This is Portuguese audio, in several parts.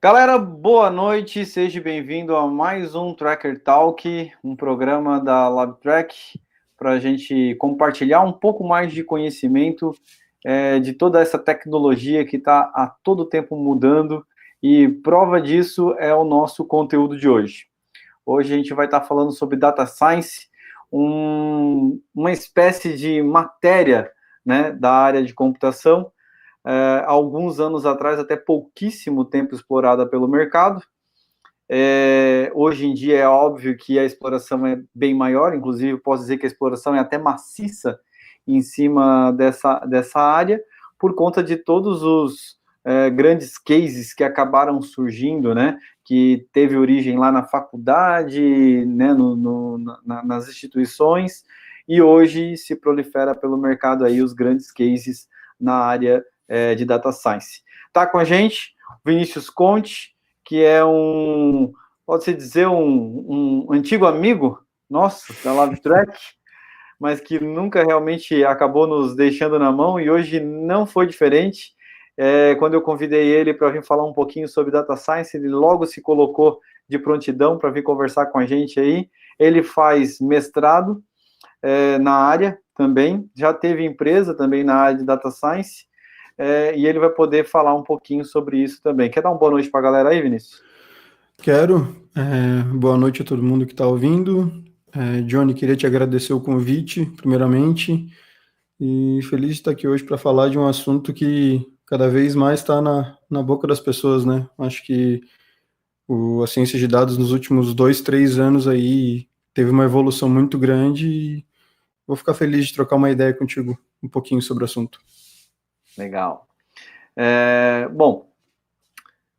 Galera, boa noite, seja bem-vindo a mais um Tracker Talk, um programa da LabTrack, para a gente compartilhar um pouco mais de conhecimento de toda essa tecnologia que está a todo tempo mudando, e prova disso é o nosso conteúdo de hoje. Hoje a gente vai estar falando sobre Data Science, uma espécie de matéria, né, da área de computação, alguns anos atrás, até pouquíssimo tempo explorada pelo mercado. Hoje em dia é óbvio que a exploração é bem maior, inclusive posso dizer que a exploração é até maciça em cima dessa área, por conta de todos os grandes cases que acabaram surgindo, né, que teve origem lá na faculdade, né, nas instituições, e hoje se prolifera pelo mercado aí os grandes cases na área de Data Science. Tá com a gente Vinícius Conte, que é pode-se dizer, um antigo amigo nosso da LabTrack, mas que nunca realmente acabou nos deixando na mão, e hoje não foi diferente. Quando eu convidei ele para vir falar um pouquinho sobre Data Science, ele logo se colocou de prontidão para vir conversar com a gente aí. Ele faz mestrado na área também, já teve empresa também na área de Data Science, e ele vai poder falar um pouquinho sobre isso também. Quer dar uma boa noite para a galera aí, Vinícius? Quero. Boa noite a todo mundo que está ouvindo. Johnny, queria te agradecer o convite, primeiramente, e feliz de estar aqui hoje para falar de um assunto que cada vez mais está na boca das pessoas, né? Acho que a ciência de dados nos últimos 2, 3 anos aí teve uma evolução muito grande e vou ficar feliz de trocar uma ideia contigo um pouquinho sobre o assunto. Legal. Bom,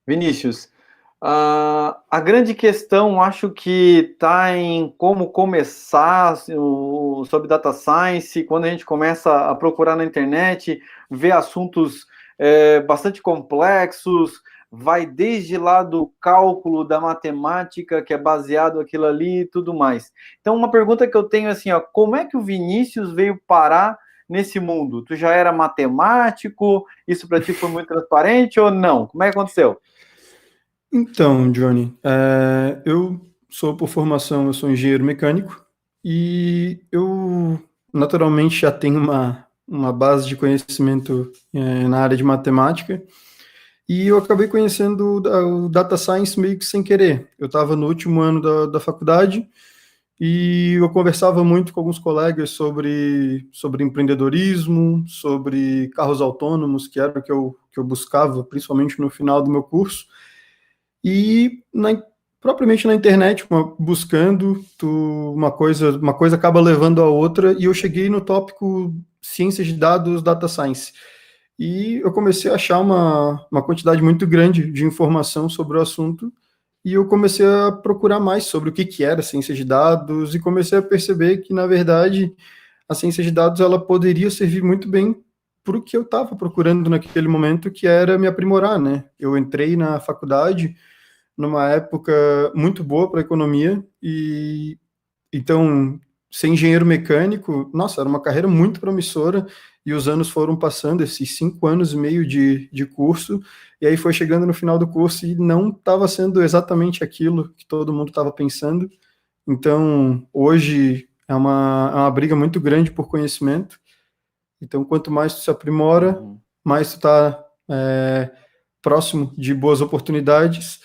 Vinícius, a grande questão, acho que está em como começar sobre Data Science, quando a gente começa a procurar na internet, ver assuntos bastante complexos, vai desde lá do cálculo, da matemática, que é baseado aquilo ali e tudo mais. Então, uma pergunta que eu tenho assim, ó, como é que o Vinícius veio parar nesse mundo? Tu já era matemático? Isso para ti foi muito transparente ou não? Como é que aconteceu? Então, Johnny, por formação, eu sou engenheiro mecânico e eu naturalmente já tenho uma base de conhecimento na área de matemática e eu acabei conhecendo o Data Science meio que sem querer. Eu estava no último ano da faculdade e eu conversava muito com alguns colegas sobre empreendedorismo, sobre carros autônomos, que era o que eu buscava, principalmente no final do meu curso. E propriamente na internet, buscando, uma coisa acaba levando a outra, e eu cheguei no tópico ciências de dados, data science. E eu comecei a achar uma quantidade muito grande de informação sobre o assunto, e eu comecei a procurar mais sobre o que era ciência de dados, e comecei a perceber que, na verdade, a ciência de dados ela poderia servir muito bem para o que eu estava procurando naquele momento, que era me aprimorar, né? Eu entrei na faculdade numa época muito boa para a economia e então ser engenheiro mecânico, nossa, era uma carreira muito promissora e os anos foram passando, esses 5 anos e meio de curso, e aí foi chegando no final do curso e não estava sendo exatamente aquilo que todo mundo estava pensando. Então, hoje é uma briga muito grande por conhecimento. Então, quanto mais tu se aprimora, mais tu está próximo de boas oportunidades.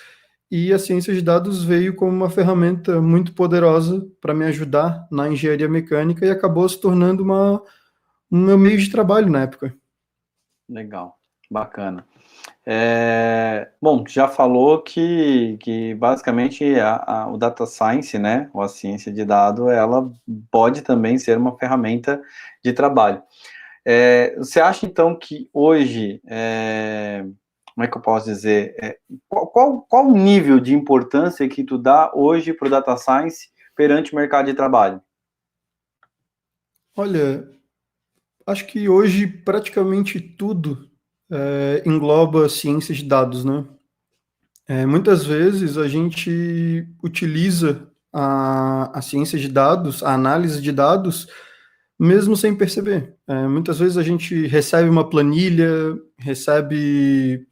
E a ciência de dados veio como uma ferramenta muito poderosa para me ajudar na engenharia mecânica e acabou se tornando um meu meio de trabalho na época. Legal, bacana. Bom, já falou que basicamente o Data Science, né, ou a ciência de dados, ela pode também ser uma ferramenta de trabalho. Você acha, então, que hoje, como é que eu posso dizer, qual o nível de importância que tu dá hoje para o Data Science perante o mercado de trabalho? Olha, acho que hoje praticamente tudo engloba ciência de dados, né? Muitas vezes a gente utiliza a ciência de dados, a análise de dados, mesmo sem perceber. Muitas vezes a gente recebe uma planilha, recebe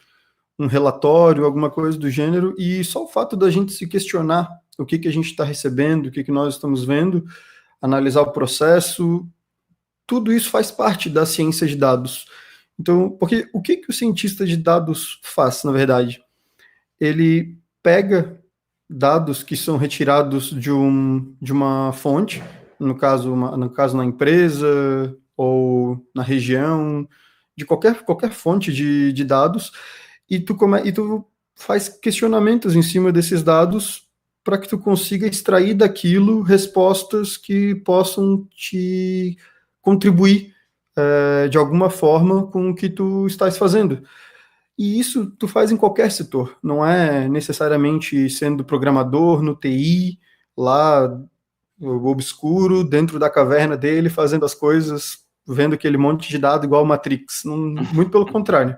um relatório, alguma coisa do gênero, e só o fato da gente se questionar o que a gente está recebendo, o que nós estamos vendo, analisar o processo, tudo isso faz parte da ciência de dados. Então, porque o que o cientista de dados faz, na verdade? Ele pega dados que são retirados de uma fonte, no caso na empresa ou na região, de qualquer fonte de dados, e tu faz questionamentos em cima desses dados para que tu consiga extrair daquilo respostas que possam te contribuir de alguma forma com o que tu estás fazendo. E isso tu faz em qualquer setor, não é necessariamente sendo programador no TI, lá obscuro, dentro da caverna dele, fazendo as coisas, vendo aquele monte de dado igual Matrix. Não, muito pelo contrário.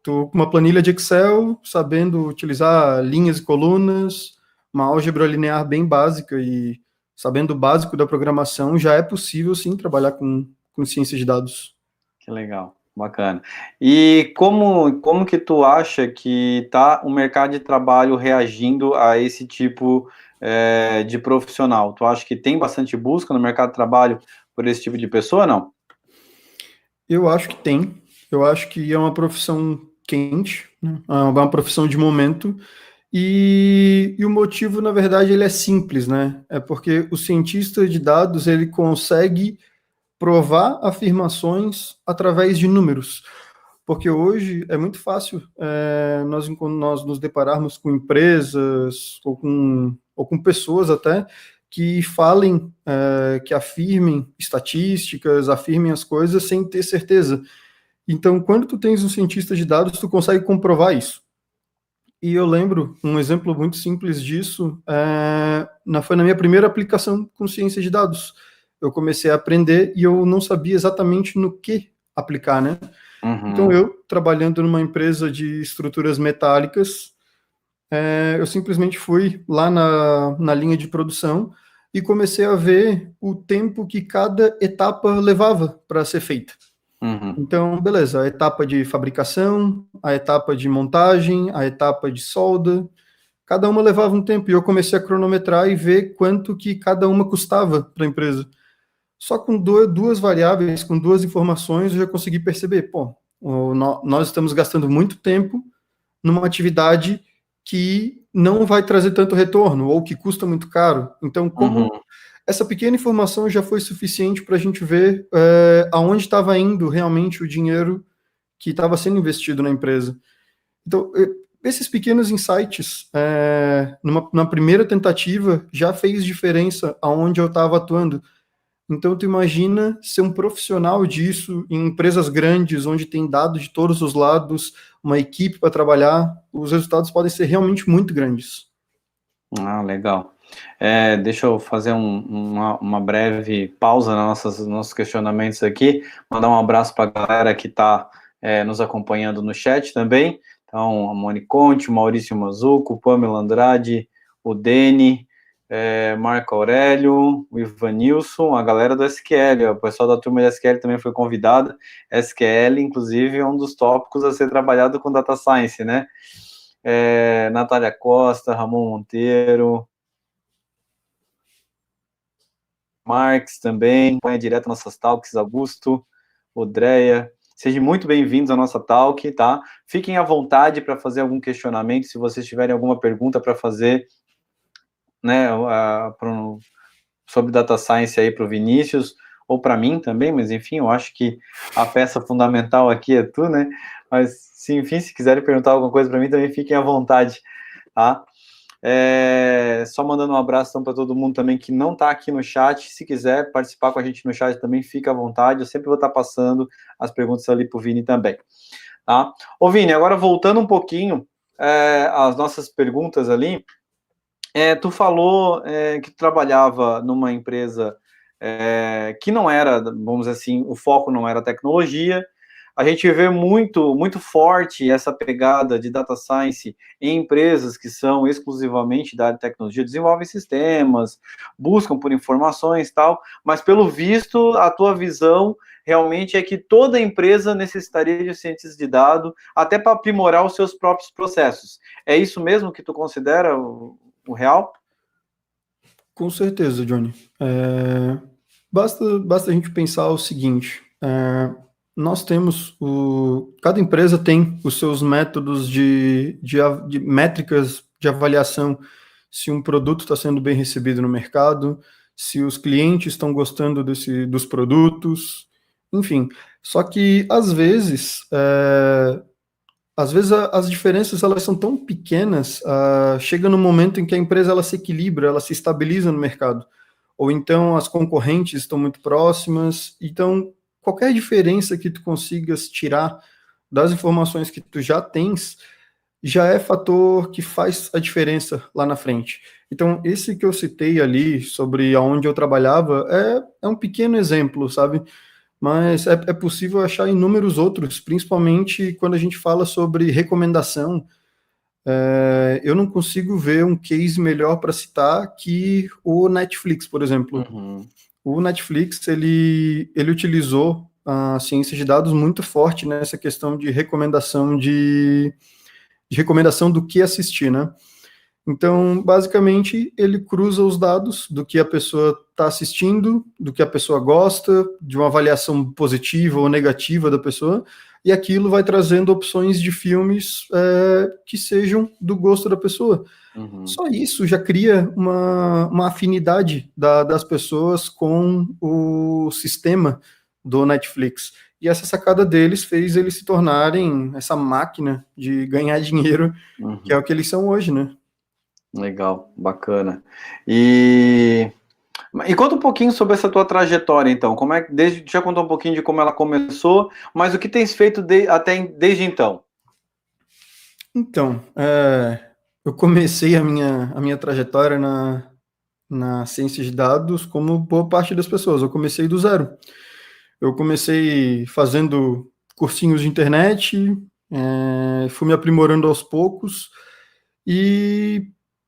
Tu, com uma planilha de Excel, sabendo utilizar linhas e colunas, uma álgebra linear bem básica e sabendo o básico da programação, já é possível, sim, trabalhar com ciência de dados. Que legal, bacana. E como que tu acha que está o mercado de trabalho reagindo a esse tipo de profissional? Tu acha que tem bastante busca no mercado de trabalho por esse tipo de pessoa, não? Eu acho que tem. Eu acho que é uma profissão quente, né? É uma profissão de momento. E o motivo, na verdade, ele é simples, né? É porque o cientista de dados ele consegue provar afirmações através de números. Porque hoje é muito fácil nós nos depararmos com empresas ou com pessoas até que falem, que afirmem estatísticas, afirmem as coisas sem ter certeza. Então, quando tu tens um cientista de dados, tu consegue comprovar isso. E eu lembro um exemplo muito simples disso, foi na minha primeira aplicação com ciência de dados. Eu comecei a aprender e eu não sabia exatamente no que aplicar, né? Uhum. Então, eu, trabalhando numa empresa de estruturas metálicas, eu simplesmente fui lá na linha de produção e comecei a ver o tempo que cada etapa levava para ser feita. Uhum. Então, beleza, a etapa de fabricação, a etapa de montagem, a etapa de solda, cada uma levava um tempo, e eu comecei a cronometrar e ver quanto que cada uma custava para a empresa. Só com duas variáveis, com duas informações, eu já consegui perceber, pô, nós estamos gastando muito tempo numa atividade que não vai trazer tanto retorno, ou que custa muito caro. Então, como essa pequena informação já foi suficiente para a gente ver aonde estava indo realmente o dinheiro que estava sendo investido na empresa. Então, esses pequenos insights, numa primeira tentativa, já fez diferença aonde eu estava atuando. Então, tu imagina ser um profissional disso em empresas grandes, onde tem dados de todos os lados, uma equipe para trabalhar, os resultados podem ser realmente muito grandes. Ah, legal. Deixa eu fazer uma breve pausa nos nossos questionamentos aqui, mandar um abraço para a galera que está nos acompanhando no chat também. Então, a Moni Conte, o Maurício Mazuco, o Pamela Andrade, o Deni, Marco Aurélio, o Ivanilson, a galera do SQL, o pessoal da turma de SQL também foi convidada. SQL, inclusive, é um dos tópicos a ser trabalhado com Data Science, né? Natália Costa, Ramon Monteiro, Marx também, põe direto nossas talks, Augusto, Odréia, sejam muito bem-vindos à nossa talk, tá? Fiquem à vontade para fazer algum questionamento, se vocês tiverem alguma pergunta para fazer, né, sobre Data Science aí para o Vinícius, ou para mim também, mas enfim, eu acho que a peça fundamental aqui é tu, né? Mas, se, enfim, se quiserem perguntar alguma coisa para mim, também fiquem à vontade, tá? Só mandando um abraço então, para todo mundo também que não está aqui no chat. Se quiser participar com a gente no chat também, fica à vontade. Eu sempre vou estar passando as perguntas ali para o Vini também. Tá? Ô Vini, agora voltando um pouquinho às nossas perguntas ali, tu falou que tu trabalhava numa empresa que não era, vamos dizer assim, o foco não era tecnologia. A gente vê muito, muito forte essa pegada de data science em empresas que são exclusivamente da área de tecnologia, desenvolvem sistemas, buscam por informações e tal, mas pelo visto, a tua visão realmente é que toda empresa necessitaria de cientistas de dados, até para aprimorar os seus próprios processos. É isso mesmo que tu considera o real? Com certeza, Johnny. Basta a gente pensar o seguinte: nós temos cada empresa tem os seus métodos de métricas de avaliação, se um produto está sendo bem recebido no mercado, se os clientes estão gostando dos produtos, enfim. Só que às vezes as diferenças elas são tão pequenas, chega no momento em que a empresa ela se equilibra, ela se estabiliza no mercado, ou então as concorrentes estão muito próximas, então qualquer diferença que tu consigas tirar das informações que tu já tens, já é fator que faz a diferença lá na frente. Então, esse que eu citei ali sobre aonde eu trabalhava é um pequeno exemplo, sabe? Mas é possível achar inúmeros outros, principalmente quando a gente fala sobre recomendação. Eu não consigo ver um case melhor para citar que o Netflix, por exemplo. Uhum. O Netflix, ele utilizou a ciência de dados muito forte nessa questão de recomendação do que assistir, né? Então, basicamente, ele cruza os dados do que a pessoa está assistindo, do que a pessoa gosta, de uma avaliação positiva ou negativa da pessoa, e aquilo vai trazendo opções de filmes que sejam do gosto da pessoa. Uhum. Só isso já cria uma afinidade das pessoas com o sistema do Netflix. E essa sacada deles fez eles se tornarem essa máquina de ganhar dinheiro, que é o que eles são hoje, né? Legal, bacana. E conta um pouquinho sobre essa tua trajetória, então. Como é já contou um pouquinho de como ela começou, mas o que tens feito desde então? Então, eu comecei a minha trajetória na ciência de dados como boa parte das pessoas. Eu comecei do zero. Eu comecei fazendo cursinhos de internet, fui me aprimorando aos poucos e,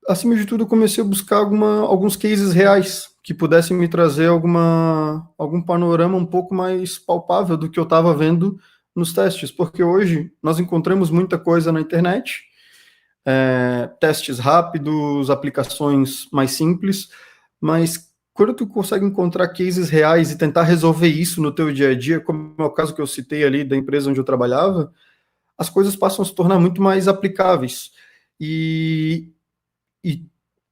acima de tudo, eu comecei a buscar alguns cases reais que pudessem me trazer algum panorama um pouco mais palpável do que eu estava vendo nos testes, porque hoje nós encontramos muita coisa na internet, testes rápidos, aplicações mais simples, mas quando tu consegue encontrar cases reais e tentar resolver isso no teu dia a dia, como é o caso que eu citei ali da empresa onde eu trabalhava, as coisas passam a se tornar muito mais aplicáveis. E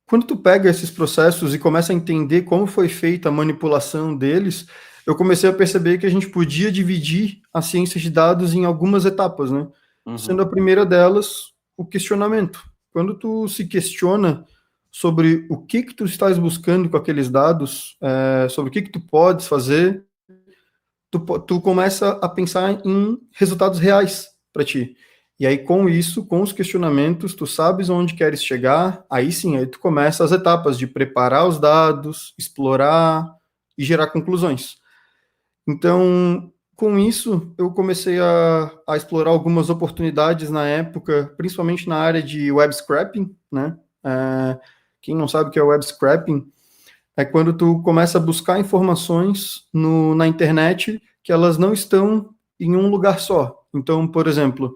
quando tu pega esses processos e começa a entender como foi feita a manipulação deles, eu comecei a perceber que a gente podia dividir a ciência de dados em algumas etapas, né? Uhum. Sendo a primeira delas o questionamento. Quando tu se questiona sobre o que tu estás buscando com aqueles dados, sobre o que tu podes fazer, tu começa a pensar em resultados reais para ti. E aí, com isso, com os questionamentos, tu sabes onde queres chegar, aí sim, aí tu começa as etapas de preparar os dados, explorar e gerar conclusões. Então, com isso, eu comecei a explorar algumas oportunidades na época, principalmente na área de web scraping, né? Quem não sabe o que é web scraping, é quando tu começa a buscar informações na internet que elas não estão em um lugar só. Então, por exemplo,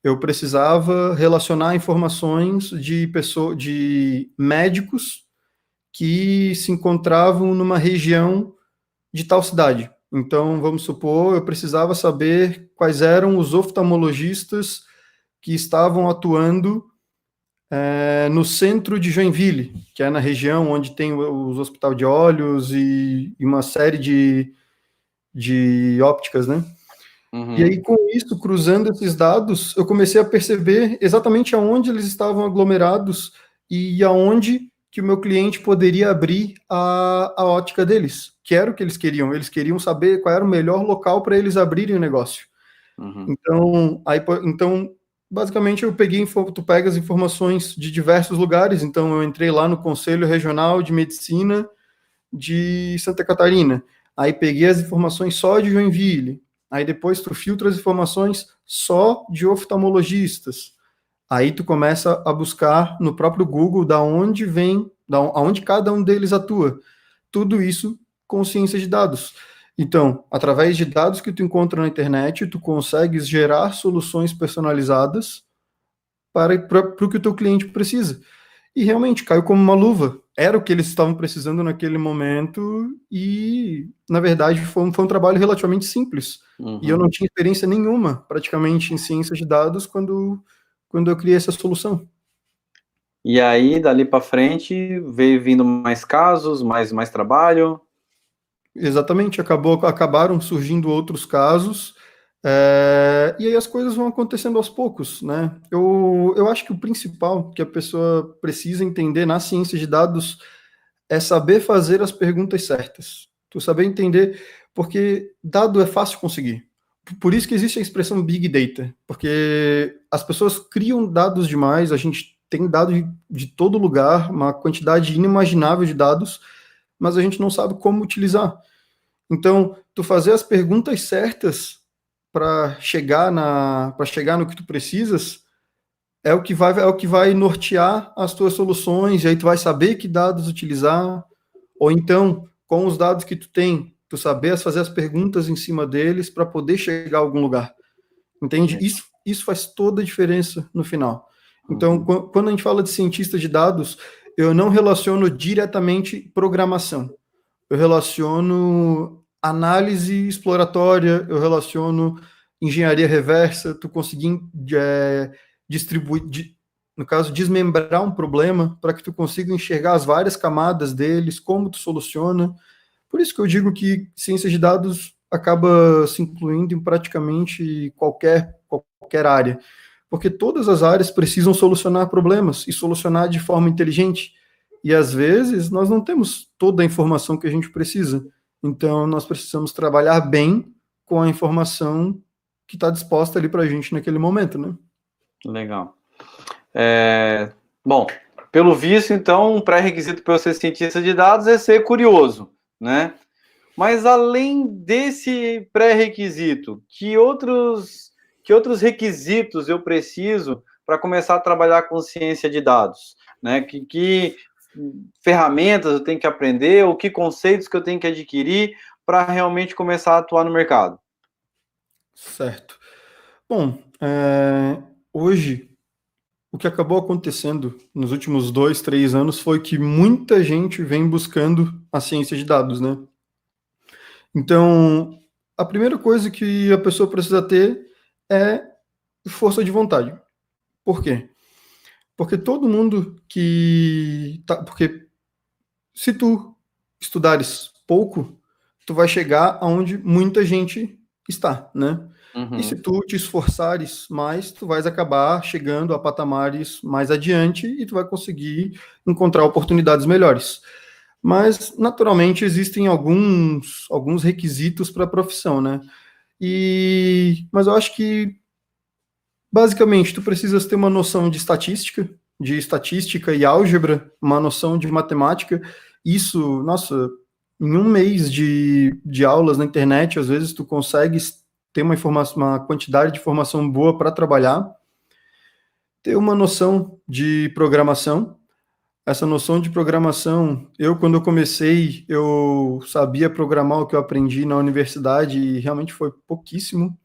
eu precisava relacionar informações de médicos que se encontravam numa região de tal cidade. Então, vamos supor, eu precisava saber quais eram os oftalmologistas que estavam atuando no centro de Joinville, que é na região onde tem os hospital de olhos e uma série de ópticas, né? Uhum. E aí, com isso, cruzando esses dados, eu comecei a perceber exatamente aonde eles estavam aglomerados e aonde que o meu cliente poderia abrir a ótica deles, que era o que eles queriam. Eles queriam saber qual era o melhor local para eles abrirem o negócio. Uhum. Então, basicamente, tu pega as informações de diversos lugares. Então, eu entrei lá no Conselho Regional de Medicina de Santa Catarina. Aí peguei as informações só de Joinville. Aí depois tu filtra as informações só de oftalmologistas. Aí tu começa a buscar no próprio Google aonde cada um deles atua. Tudo isso com ciência de dados. Então, através de dados que tu encontra na internet, tu consegues gerar soluções personalizadas para o que o teu cliente precisa. E realmente caiu como uma luva. Era o que eles estavam precisando naquele momento e, na verdade, foi um trabalho relativamente simples. E eu não tinha experiência nenhuma, praticamente, em ciência de dados quando eu criei essa solução. E aí, dali para frente, veio vindo mais casos, mais trabalho. Exatamente, acabaram surgindo outros casos, e aí as coisas vão acontecendo aos poucos, né? Eu acho que o principal que a pessoa precisa entender na ciência de dados é saber fazer as perguntas certas. Tu saber entender, porque dado é fácil conseguir. Por isso que existe a expressão Big Data, porque as pessoas criam dados demais, a gente tem dados de todo lugar, uma quantidade inimaginável de dados, mas a gente não sabe como utilizar. Então, tu fazer as perguntas certas para chegar no que tu precisas é o que vai nortear as tuas soluções, e aí tu vai saber que dados utilizar, ou então, com os dados que tu tem, tu saber fazer as perguntas em cima deles para poder chegar a algum lugar. Entende? Isso faz toda a diferença no final. Então, quando a gente fala de cientista de dados, eu não relaciono diretamente programação. Eu relaciono análise exploratória, eu relaciono engenharia reversa, tu conseguir distribuir, no caso, desmembrar um problema para que tu consiga enxergar as várias camadas deles, como tu soluciona. Por isso que eu digo que ciência de dados acaba se incluindo em praticamente qualquer área, porque todas as áreas precisam solucionar problemas e solucionar de forma inteligente. E às vezes nós não temos toda a informação que a gente precisa. Então nós precisamos trabalhar bem com a informação que está disposta ali para a gente naquele momento, né? Legal. Bom, pelo visto, então, um pré-requisito para eu ser cientista de dados é ser curioso, né? Mas além desse pré-requisito, que outros requisitos eu preciso para começar a trabalhar com ciência de dados, né? Que ferramentas eu tenho que aprender, ou que conceitos que eu tenho que adquirir para realmente começar a atuar no mercado? Certo. Bom, hoje, o que acabou acontecendo nos últimos 2, 3 anos foi que muita gente vem buscando a ciência de dados, né? Então, a primeira coisa que a pessoa precisa ter é força de vontade. Por quê? Porque todo mundo porque se tu estudares pouco, tu vai chegar aonde muita gente está, né? E se tu te esforçares mais, tu vais acabar chegando a patamares mais adiante e tu vai conseguir encontrar oportunidades melhores. Mas, naturalmente, existem alguns requisitos para a profissão, né? Mas eu acho que, basicamente, tu precisas ter uma noção de estatística e álgebra, uma noção de matemática. Isso, nossa, em um mês de aulas na internet, às vezes tu consegue ter uma quantidade de informação boa para trabalhar, ter uma noção de programação. Essa noção de programação, quando eu comecei, eu sabia programar o que eu aprendi na universidade e realmente foi pouquíssimo.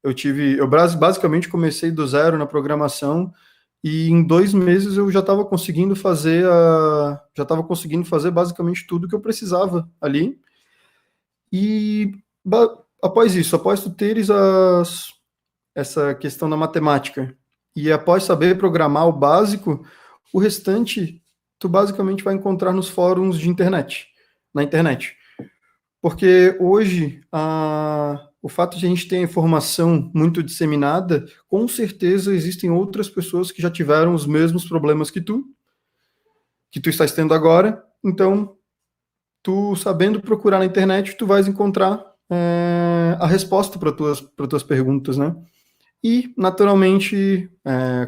Eu basicamente comecei do zero na programação e em 2 meses eu já estava conseguindo fazer basicamente tudo que eu precisava ali. E após isso, após tu teres essa questão da matemática e após saber programar o básico, o restante tu basicamente vai encontrar nos fóruns na internet. Porque hoje o fato de a gente ter a informação muito disseminada, com certeza existem outras pessoas que já tiveram os mesmos problemas que tu estás tendo agora. Então, tu sabendo procurar na internet, tu vais encontrar a resposta para tuas perguntas, né? E, naturalmente,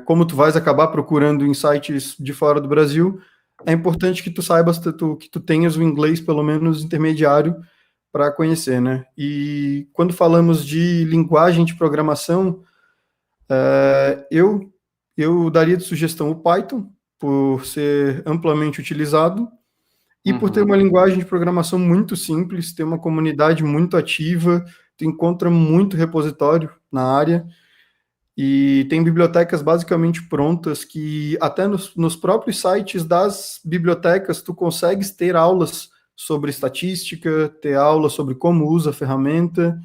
como tu vais acabar procurando em sites de fora do Brasil, é importante que tu saibas, que tu tenhas o inglês, pelo menos intermediário, para conhecer, né? E quando falamos de linguagem de programação, eu daria de sugestão o Python, por ser amplamente utilizado, E por ter uma linguagem de programação muito simples, ter uma comunidade muito ativa, tu encontra muito repositório na área, e tem bibliotecas basicamente prontas que até nos próprios sites das bibliotecas tu consegues ter aulas sobre estatística, ter aulas sobre como usa a ferramenta.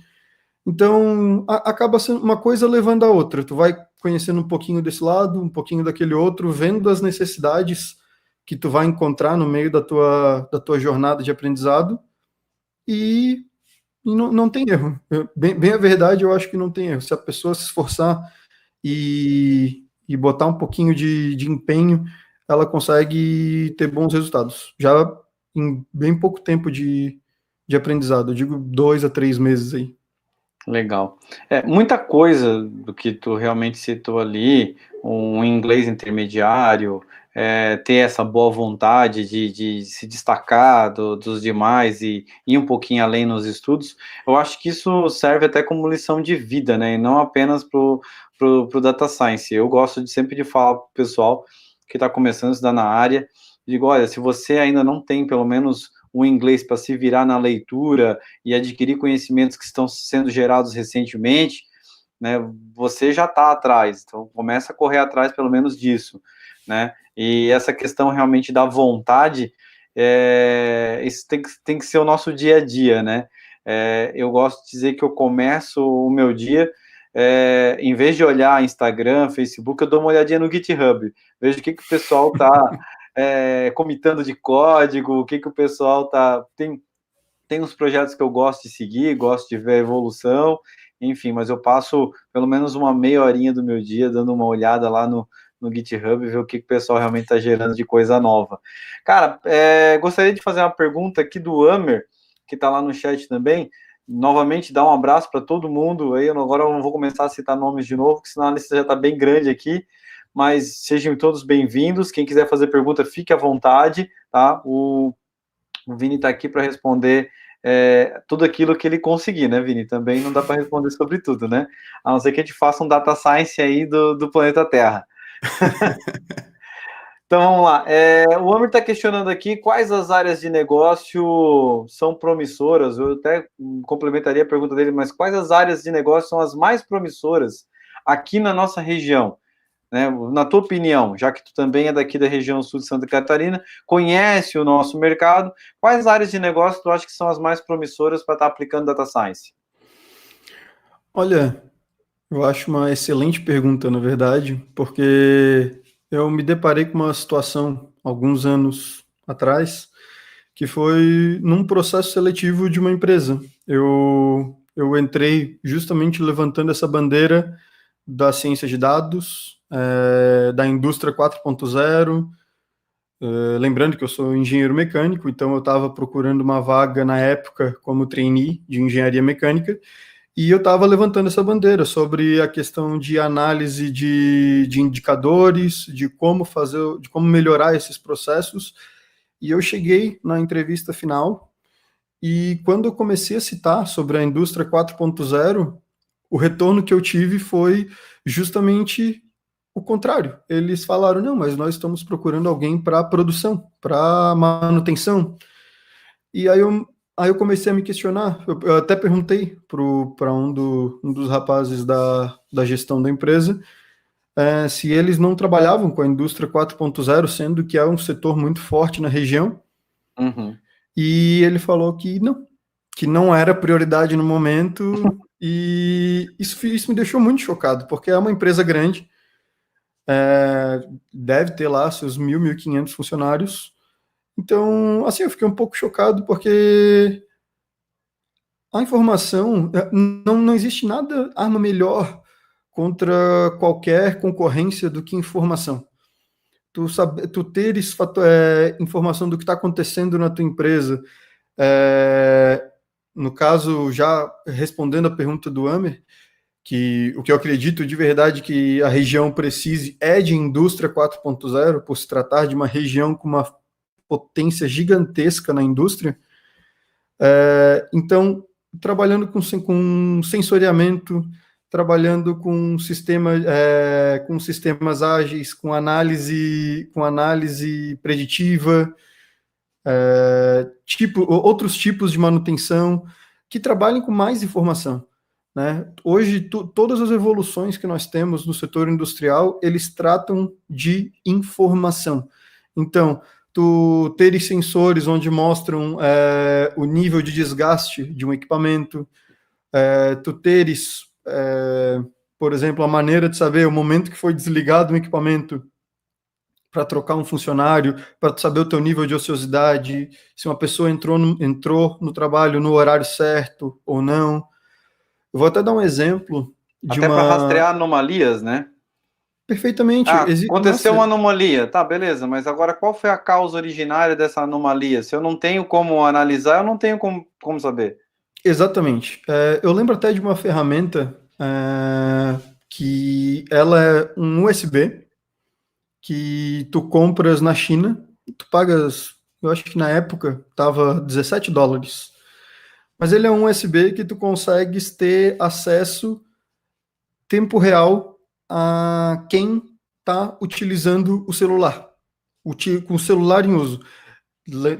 Então, acaba sendo uma coisa levando a outra. Tu vai conhecendo um pouquinho desse lado, um pouquinho daquele outro, vendo as necessidades que tu vai encontrar no meio da tua jornada de aprendizado, e não tem erro. Bem a verdade, eu acho que não tem erro. Se a pessoa se esforçar e botar um pouquinho de empenho, ela consegue ter bons resultados. Já em bem pouco tempo de aprendizado, eu digo 2 a 3 meses aí. Legal. Muita coisa do que tu realmente citou ali, um inglês intermediário, ter essa boa vontade de se destacar dos demais e ir um pouquinho além nos estudos, eu acho que isso serve até como lição de vida, né? E não apenas pro Data Science. Eu gosto sempre de falar pro pessoal que está começando a estudar na área, digo, olha, se você ainda não tem pelo menos o inglês para se virar na leitura e adquirir conhecimentos que estão sendo gerados recentemente, né, você já está atrás, então começa a correr atrás pelo menos disso, né, e essa questão realmente da vontade, isso tem que ser o nosso dia a dia, né, eu gosto de dizer que eu começo o meu dia, em vez de olhar Instagram, Facebook, eu dou uma olhadinha no GitHub, vejo o que o pessoal está comitando de código, o que o pessoal tá... Tem uns projetos que eu gosto de seguir, gosto de ver a evolução, enfim, mas eu passo pelo menos uma meia horinha do meu dia dando uma olhada lá no GitHub e ver o que o pessoal realmente está gerando de coisa nova. Cara, gostaria de fazer uma pergunta aqui do Amer, que está lá no chat também. Novamente, dar um abraço para todo mundo. Aí, agora eu não vou começar a citar nomes de novo, porque senão a lista já está bem grande aqui. Mas sejam todos bem-vindos. Quem quiser fazer pergunta, fique à vontade, tá? O Vini está aqui para responder tudo aquilo que ele conseguir, né, Vini? Também não dá para responder sobre tudo, né? A não ser que a gente faça um data science aí do planeta Terra. Então vamos lá. O Amir está questionando aqui quais as áreas de negócio são promissoras. Eu até complementaria a pergunta dele, mas quais as áreas de negócio são as mais promissoras aqui na nossa região? Né? Na tua opinião, já que tu também é daqui da região sul de Santa Catarina, conhece o nosso mercado, quais áreas de negócio tu acha que são as mais promissoras para estar aplicando Data Science? Olha, eu acho uma excelente pergunta, na verdade, porque eu me deparei com uma situação alguns anos atrás, que foi num processo seletivo de uma empresa. Eu entrei justamente levantando essa bandeira da ciência de dados, da indústria 4.0, lembrando que eu sou engenheiro mecânico, então eu estava procurando uma vaga na época como trainee de engenharia mecânica, e eu estava levantando essa bandeira sobre a questão de análise de indicadores, de como fazer, de como melhorar esses processos. E eu cheguei na entrevista final, e quando eu comecei a citar sobre a indústria 4.0, o retorno que eu tive foi justamente o contrário. Eles falaram, não, mas nós estamos procurando alguém para produção, para manutenção. E aí eu comecei a me questionar. Eu até perguntei para um dos rapazes da gestão da empresa se eles não trabalhavam com a indústria 4.0, sendo que é um setor muito forte na região. Uhum. E ele falou que não era prioridade no momento, e isso me deixou muito chocado, porque é uma empresa grande, deve ter lá seus 1.500 funcionários. Então, assim, eu fiquei um pouco chocado, porque a informação, não existe nada, arma melhor contra qualquer concorrência do que informação. Tu teres informação do que está acontecendo na tua empresa, no caso, já respondendo a pergunta do Amer, que o que eu acredito de verdade que a região precise é de indústria 4.0, por se tratar de uma região com uma potência gigantesca na indústria. Então, trabalhando com sensoriamento, trabalhando com sistemas ágeis, com análise preditiva, outros tipos de manutenção, que trabalhem com mais informação, né? Hoje, todas as evoluções que nós temos no setor industrial, eles tratam de informação. Então, tu teres sensores onde mostram o nível de desgaste de um equipamento, tu teres, por exemplo, a maneira de saber o momento que foi desligado um equipamento para trocar um funcionário, para saber o teu nível de ociosidade, se uma pessoa entrou no trabalho no horário certo ou não. Eu vou até dar um exemplo de Até para rastrear anomalias, né? Perfeitamente. Aconteceu uma anomalia, tá, beleza, mas agora qual foi a causa originária dessa anomalia? Se eu não tenho como analisar, eu não tenho como saber. Exatamente. Eu lembro até de uma ferramenta que ela é um USB que tu compras na China, tu pagas, eu acho que na época tava $17. Mas ele é um USB que tu consegues ter acesso tempo real a quem está utilizando o celular, com o celular em uso.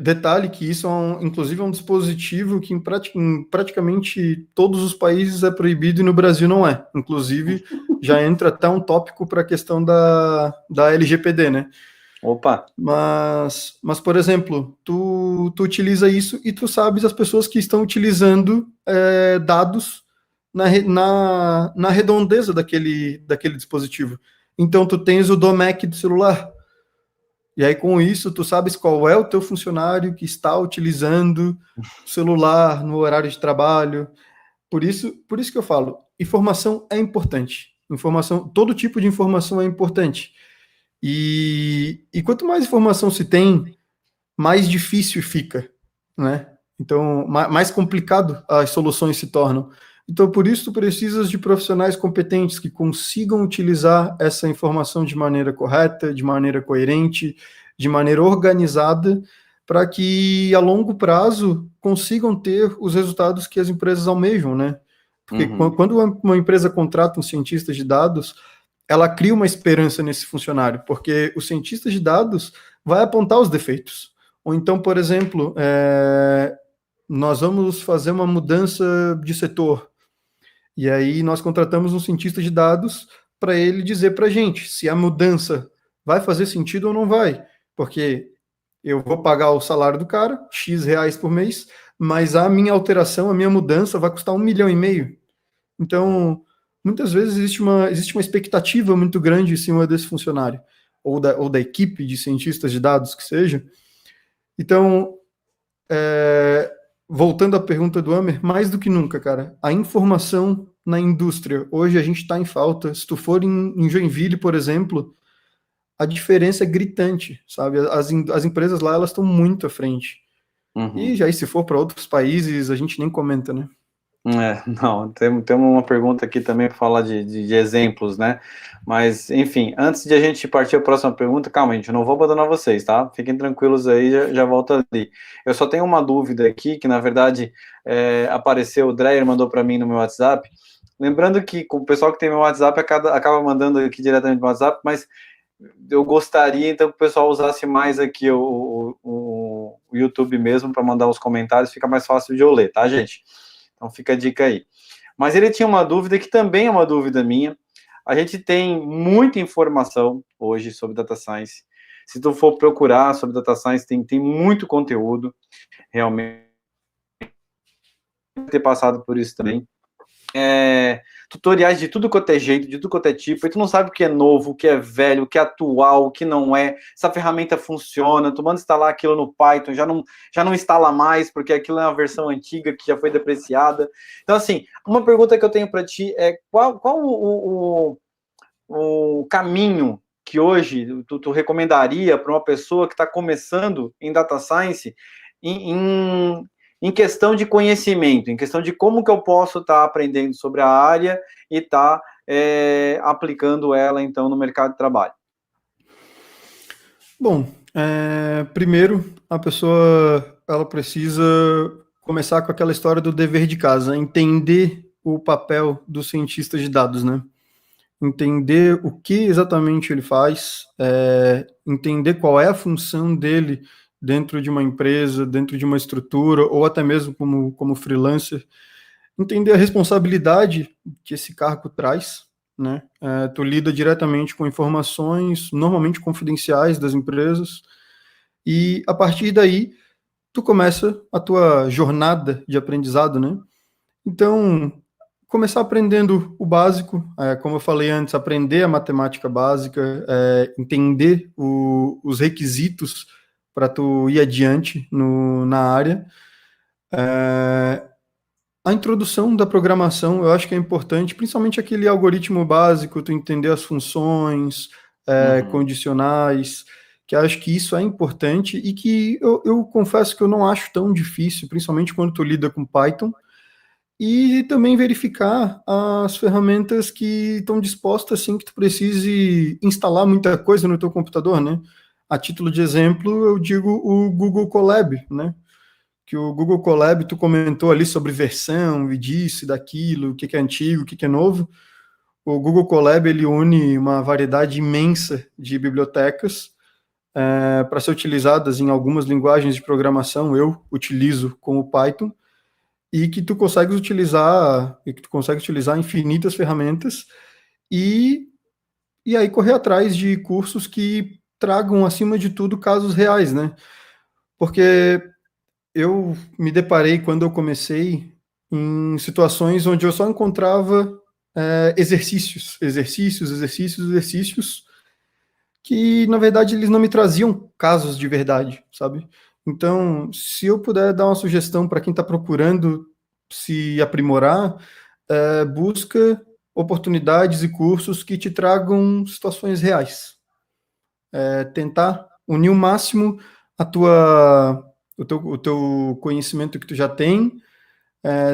Detalhe que isso inclusive é um dispositivo que em praticamente todos os países é proibido e no Brasil não é. Inclusive, já entra até um tópico para a questão da LGPD, né? Opa! Mas por exemplo, tu utiliza isso e tu sabes as pessoas que estão utilizando dados na redondeza daquele dispositivo. Então, tu tens o DOMEC do celular. E aí, com isso, tu sabes qual é o teu funcionário que está utilizando o celular no horário de trabalho. Por isso que eu falo, informação é importante. Todo tipo de informação é importante. E quanto mais informação se tem, mais difícil fica, né? Então, mais complicado as soluções se tornam. Então, por isso, tu precisas de profissionais competentes que consigam utilizar essa informação de maneira correta, de maneira coerente, de maneira organizada, para que, a longo prazo, consigam ter os resultados que as empresas almejam, né? Porque quando uma empresa contrata um cientista de dados, ela cria uma esperança nesse funcionário, porque o cientista de dados vai apontar os defeitos. Ou então, por exemplo, nós vamos fazer uma mudança de setor. E aí nós contratamos um cientista de dados para ele dizer para a gente se a mudança vai fazer sentido ou não vai. Porque eu vou pagar o salário do cara, X reais por mês, mas a minha alteração, a minha mudança vai custar 1,5 milhão. Então, muitas vezes existe uma expectativa muito grande em cima desse funcionário, ou da equipe de cientistas de dados que seja. Então, voltando à pergunta do Amer, mais do que nunca, cara, a informação na indústria, hoje a gente está em falta. Se tu for em Joinville, por exemplo, a diferença é gritante, sabe? As empresas lá, elas estão muito à frente. E já se for para outros países, a gente nem comenta, né? Não, temos uma pergunta aqui também para falar de exemplos, né? Mas, enfim, antes de a gente partir a próxima pergunta, calma, gente, eu não vou abandonar vocês, tá? Fiquem tranquilos aí, já volto ali. Eu só tenho uma dúvida aqui, que na verdade apareceu, o Dreyer mandou para mim no meu WhatsApp. Lembrando que o pessoal que tem meu WhatsApp acaba mandando aqui diretamente no WhatsApp, mas eu gostaria então que o pessoal usasse mais aqui o YouTube mesmo para mandar os comentários, fica mais fácil de eu ler, tá, gente? Então fica a dica aí. Mas ele tinha uma dúvida que também é uma dúvida minha. A gente tem muita informação hoje sobre data science. Se tu for procurar sobre data science, tem muito conteúdo, realmente. Ter passado por isso também. Tutoriais de tudo quanto é jeito, de tudo quanto é tipo, e tu não sabe o que é novo, o que é velho, o que é atual, o que não é, essa ferramenta funciona, tu manda instalar aquilo no Python, já não instala mais, porque aquilo é uma versão antiga que já foi depreciada. Então, assim, uma pergunta que eu tenho para ti é qual o caminho que hoje tu recomendaria para uma pessoa que está começando em data science em questão de conhecimento, em questão de como que eu posso estar aprendendo sobre a área e estar aplicando ela, então, no mercado de trabalho? Bom, primeiro, a pessoa ela precisa começar com aquela história do dever de casa, entender o papel do cientista de dados, né? Entender o que exatamente ele faz, entender qual é a função dele dentro de uma empresa, dentro de uma estrutura, ou até mesmo como freelancer, entender a responsabilidade que esse cargo traz, né? Tu lida diretamente com informações, normalmente confidenciais das empresas, e a partir daí, tu começa a tua jornada de aprendizado, né? Então, começar aprendendo o básico, como eu falei antes, aprender a matemática básica, entender os requisitos para tu ir adiante na área. A introdução da programação, eu acho que é importante, principalmente aquele algoritmo básico, tu entender as funções, condicionais, que eu acho que isso é importante e que eu confesso que eu não acho tão difícil, principalmente quando tu lida com Python, e também verificar as ferramentas que estão dispostas, assim, que tu precise instalar muita coisa no teu computador, né? A título de exemplo, eu digo o Google Colab, né? Que o Google Colab, tu comentou ali sobre versão e disso e daquilo, o que é antigo, o que é novo. O Google Colab, ele une uma variedade imensa de bibliotecas para ser utilizadas em algumas linguagens de programação. Eu utilizo como Python, e que tu consegue utilizar infinitas ferramentas e aí correr atrás de cursos que tragam, acima de tudo, casos reais, né? Porque eu me deparei, quando eu comecei, em situações onde eu só encontrava exercícios, que, na verdade, eles não me traziam casos de verdade, sabe? Então, se eu puder dar uma sugestão para quem está procurando se aprimorar, busca oportunidades e cursos que te tragam situações reais. Tentar unir o máximo o teu conhecimento que tu já tem,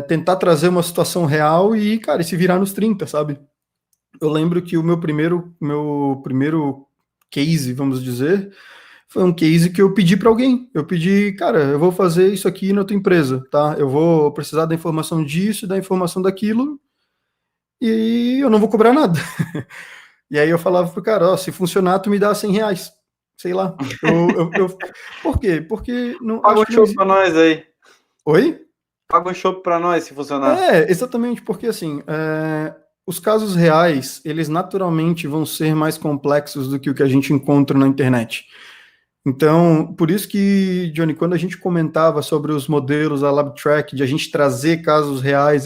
tentar trazer uma situação real e, cara, se virar nos 30, sabe? Eu lembro que o meu primeiro case, vamos dizer, foi um case que eu pedi para alguém. Eu pedi, cara, eu vou fazer isso aqui na tua empresa, tá? Eu vou precisar da informação disso, da informação daquilo, e eu não vou cobrar nada. E aí eu falava pro cara, ó, se funcionar, tu me dá R$ 100. Sei lá. Por quê? Porque não, Paga acho um que não chopp para nós aí. Oi? Paga um chopp para nós, se funcionar. Exatamente, porque assim, os casos reais, eles naturalmente vão ser mais complexos do que o que a gente encontra na internet. Então, por isso que, Johnny, quando a gente comentava sobre os modelos da LabTrack, de a gente trazer casos reais,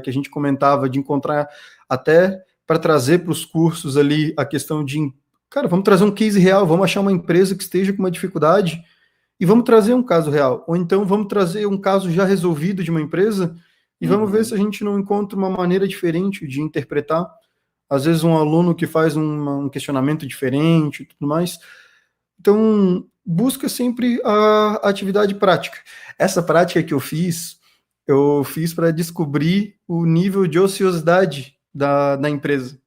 que a gente comentava, de encontrar até para trazer para os cursos ali a questão de, cara, vamos trazer um case real, vamos achar uma empresa que esteja com uma dificuldade e vamos trazer um caso real. Ou então vamos trazer um caso já resolvido de uma empresa e vamos ver se a gente não encontra uma maneira diferente de interpretar. Às vezes um aluno que faz um questionamento diferente e tudo mais. Então, busca sempre a atividade prática. Essa prática que eu fiz para descobrir o nível de ociosidade da empresa,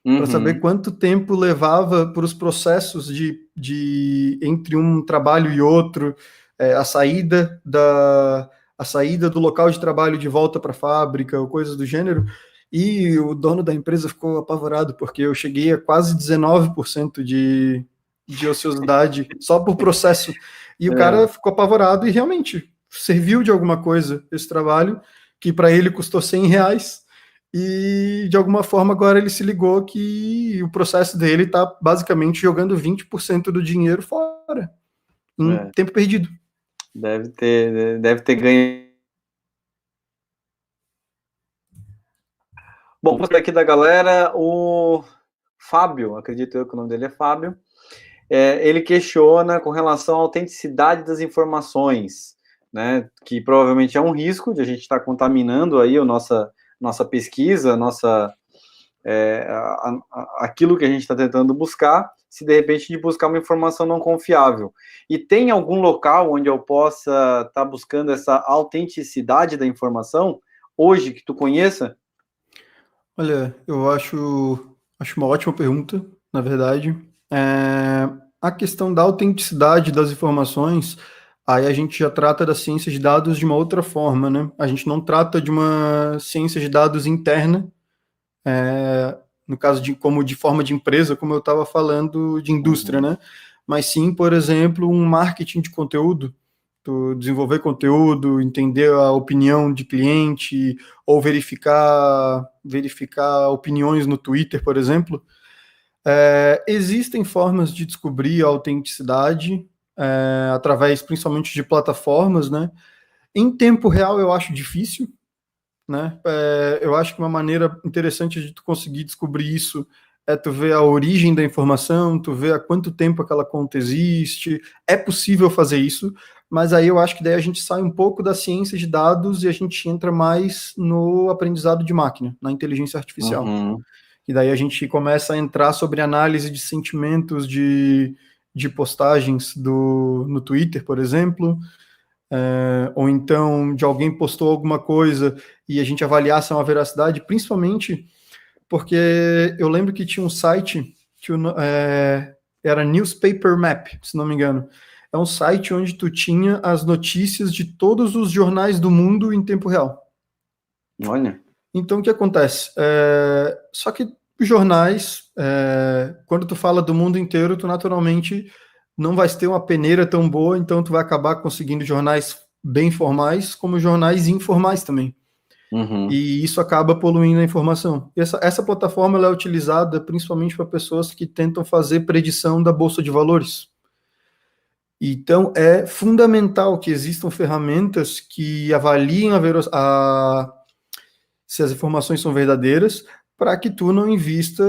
para saber quanto tempo levava para os processos de entre um trabalho e outro, a saída do local de trabalho de volta para a fábrica, ou coisas do gênero. E o dono da empresa ficou apavorado, porque eu cheguei a quase 19% de ociosidade só por processo. E o cara ficou apavorado e realmente serviu de alguma coisa esse trabalho, que para ele custou R$ 100, e de alguma forma agora ele se ligou que o processo dele está basicamente jogando 20% do dinheiro fora, em tempo perdido. Deve ter ganho. Bom, vamos aqui da galera, o Fábio, acredito eu que o nome dele é Fábio, ele questiona com relação à autenticidade das informações, né, que provavelmente é um risco de a gente estar contaminando aí a nossa pesquisa, aquilo que a gente está tentando buscar, se de repente de buscar uma informação não confiável. E tem algum local onde eu possa estar buscando essa autenticidade da informação, hoje, que tu conheça? Olha, eu acho uma ótima pergunta, na verdade. A questão da autenticidade das informações, aí a gente já trata da ciência de dados de uma outra forma, né? A gente não trata de uma ciência de dados interna, no caso como de forma de empresa, como eu estava falando de indústria, né? mas sim, por exemplo, um marketing de conteúdo, tu desenvolver conteúdo, entender a opinião de cliente, ou verificar opiniões no Twitter, por exemplo. Existem formas de descobrir a autenticidade, através principalmente de plataformas, né? Em tempo real eu acho difícil, né? Eu acho que uma maneira interessante de tu conseguir descobrir isso é tu ver a origem da informação, tu ver há quanto tempo aquela conta existe. É possível fazer isso, mas aí eu acho que daí a gente sai um pouco da ciência de dados e a gente entra mais no aprendizado de máquina, na inteligência artificial. Uhum. E daí a gente começa a entrar sobre análise de sentimentos de postagens no Twitter, por exemplo, ou então de alguém postou alguma coisa e a gente avaliar se é uma veracidade, principalmente porque eu lembro que tinha um site que era Newspaper Map, se não me engano. É um site onde tu tinha as notícias de todos os jornais do mundo em tempo real. Olha. Então, o que acontece? Só que os jornais, quando tu fala do mundo inteiro, tu naturalmente não vai ter uma peneira tão boa, então tu vai acabar conseguindo jornais bem formais, como jornais informais também. Uhum. E isso acaba poluindo a informação. E essa plataforma ela é utilizada principalmente para pessoas que tentam fazer predição da Bolsa de Valores. Então, é fundamental que existam ferramentas que avaliem se as informações são verdadeiras, para que tu não invista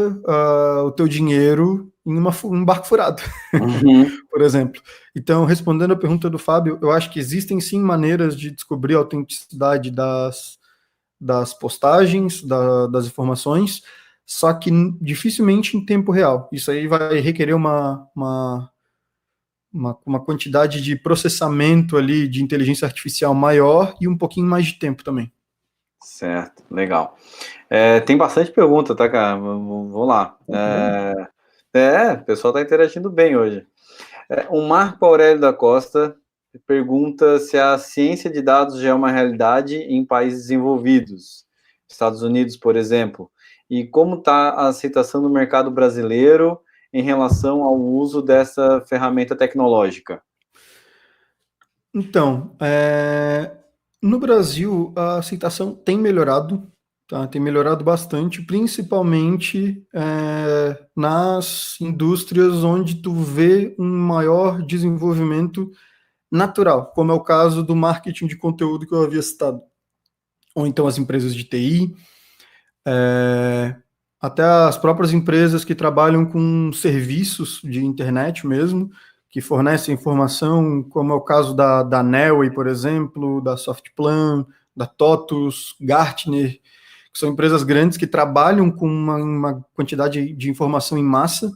o teu dinheiro em um barco furado, Uhum. por exemplo. Então, respondendo a pergunta do Fábio, eu acho que existem sim maneiras de descobrir a autenticidade das postagens, das informações, só que dificilmente em tempo real. Isso aí vai requerer uma quantidade de processamento ali de inteligência artificial maior e um pouquinho mais de tempo também. Certo, legal. Tem bastante pergunta, tá, cara? Vamos lá. O pessoal tá interagindo bem hoje. O Marco Aurélio da Costa pergunta se a ciência de dados já é uma realidade em países desenvolvidos, Estados Unidos, por exemplo, e como está a aceitação do mercado brasileiro em relação ao uso dessa ferramenta tecnológica. Então, no Brasil, a aceitação tem melhorado, tá? Tem melhorado bastante, principalmente nas indústrias onde tu vê um maior desenvolvimento natural, como é o caso do marketing de conteúdo que eu havia citado, ou então as empresas de TI, até as próprias empresas que trabalham com serviços de internet mesmo, que fornecem informação, como é o caso da Nelway, por exemplo, da Softplan, da TOTUS, Gartner, que são empresas grandes que trabalham com uma quantidade de informação em massa,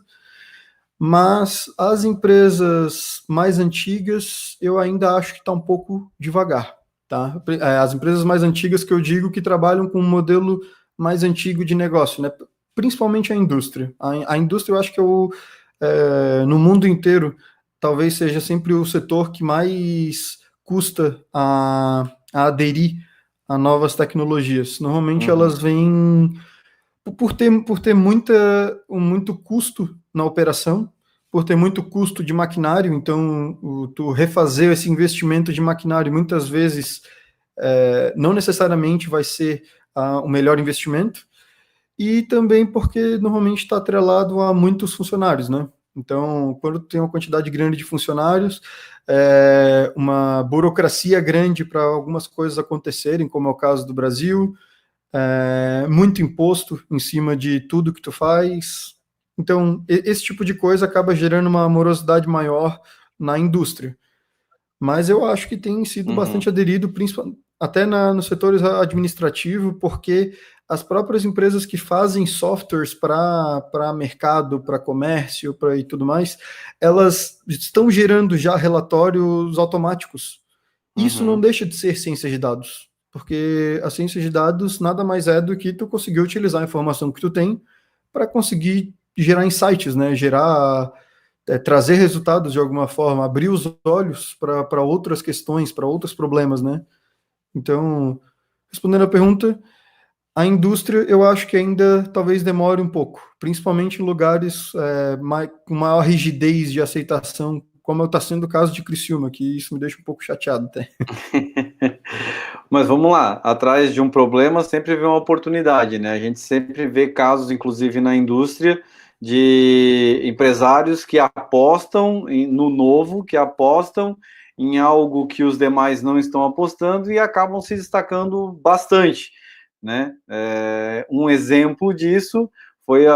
mas as empresas mais antigas, eu ainda acho que está um pouco devagar, tá? As empresas mais antigas que eu digo que trabalham com um modelo mais antigo de negócio, né? Principalmente a indústria. A indústria, eu acho que no mundo inteiro, talvez seja sempre o setor que mais custa a aderir a novas tecnologias. Normalmente elas vêm por ter muito custo na operação, por ter muito custo de maquinário, então tu refazer esse investimento de maquinário muitas vezes não necessariamente vai ser o melhor investimento, e também porque normalmente está atrelado a muitos funcionários, né? Então, quando tem uma quantidade grande de funcionários, uma burocracia grande para algumas coisas acontecerem, como é o caso do Brasil, muito imposto em cima de tudo que tu faz. Então, esse tipo de coisa acaba gerando uma morosidade maior na indústria. Mas eu acho que tem sido bastante aderido, principalmente até nos setores administrativos, porque as próprias empresas que fazem softwares para mercado, para comércio, e tudo mais, elas estão gerando já relatórios automáticos. Isso não deixa de ser ciência de dados, porque a ciência de dados nada mais é do que tu conseguir utilizar a informação que tu tem para conseguir gerar insights, né? Trazer resultados de alguma forma, abrir os olhos para outras questões, para outros problemas, né? Então, respondendo a pergunta, A indústria, eu acho que ainda talvez demore um pouco, principalmente em lugares com maior rigidez de aceitação, como está sendo o caso de Criciúma, que isso me deixa um pouco chateado até. Mas vamos lá, atrás de um problema sempre vem uma oportunidade, né? A gente sempre vê casos, inclusive na indústria, de empresários que apostam no novo, que apostam em algo que os demais não estão apostando e acabam se destacando bastante, né? Um exemplo disso foi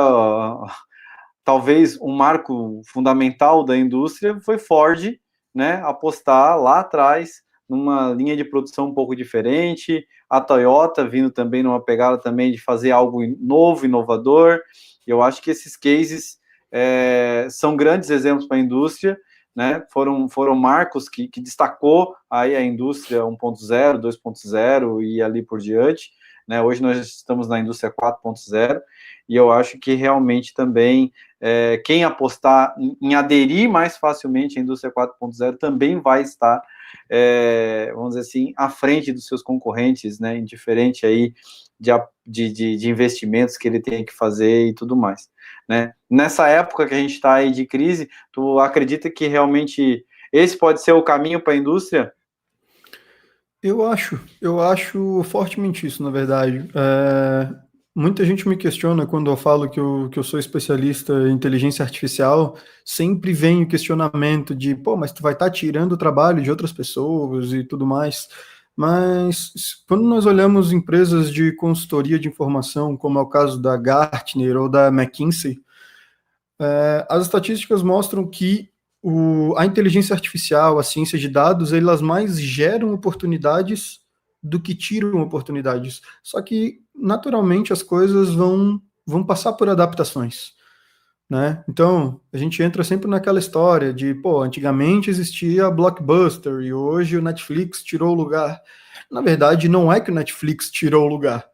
talvez um marco fundamental da indústria foi Ford, né? Apostar lá atrás numa linha de produção um pouco diferente, a Toyota vindo também numa pegada também de fazer algo novo, inovador. Eu acho que esses cases são grandes exemplos para a indústria, né? Foram marcos que destacou aí a indústria 1.0, 2.0 e ali por diante, né? Hoje nós estamos na indústria 4.0 e eu acho que realmente também quem apostar em aderir mais facilmente à indústria 4.0 também vai estar, vamos dizer assim, à frente dos seus concorrentes, né, indiferente aí de investimentos que ele tem que fazer e tudo mais, né. Nessa época que a gente está aí de crise, tu acredita que realmente esse pode ser o caminho para a indústria? Eu acho fortemente isso, na verdade. Muita gente me questiona quando eu falo que eu sou especialista em inteligência artificial, sempre vem o questionamento de, pô, mas tu vai estar tirando o trabalho de outras pessoas e tudo mais. Mas quando nós olhamos empresas de consultoria de informação, como é o caso da Gartner ou da McKinsey, as estatísticas mostram que a inteligência artificial, a ciência de dados, elas mais geram oportunidades do que tiram oportunidades. Só que, naturalmente, as coisas vão passar por adaptações, né? Então, a gente entra sempre naquela história de, pô, antigamente existia a Blockbuster e hoje o Netflix tirou o lugar. Na verdade, não é que o Netflix tirou o lugar,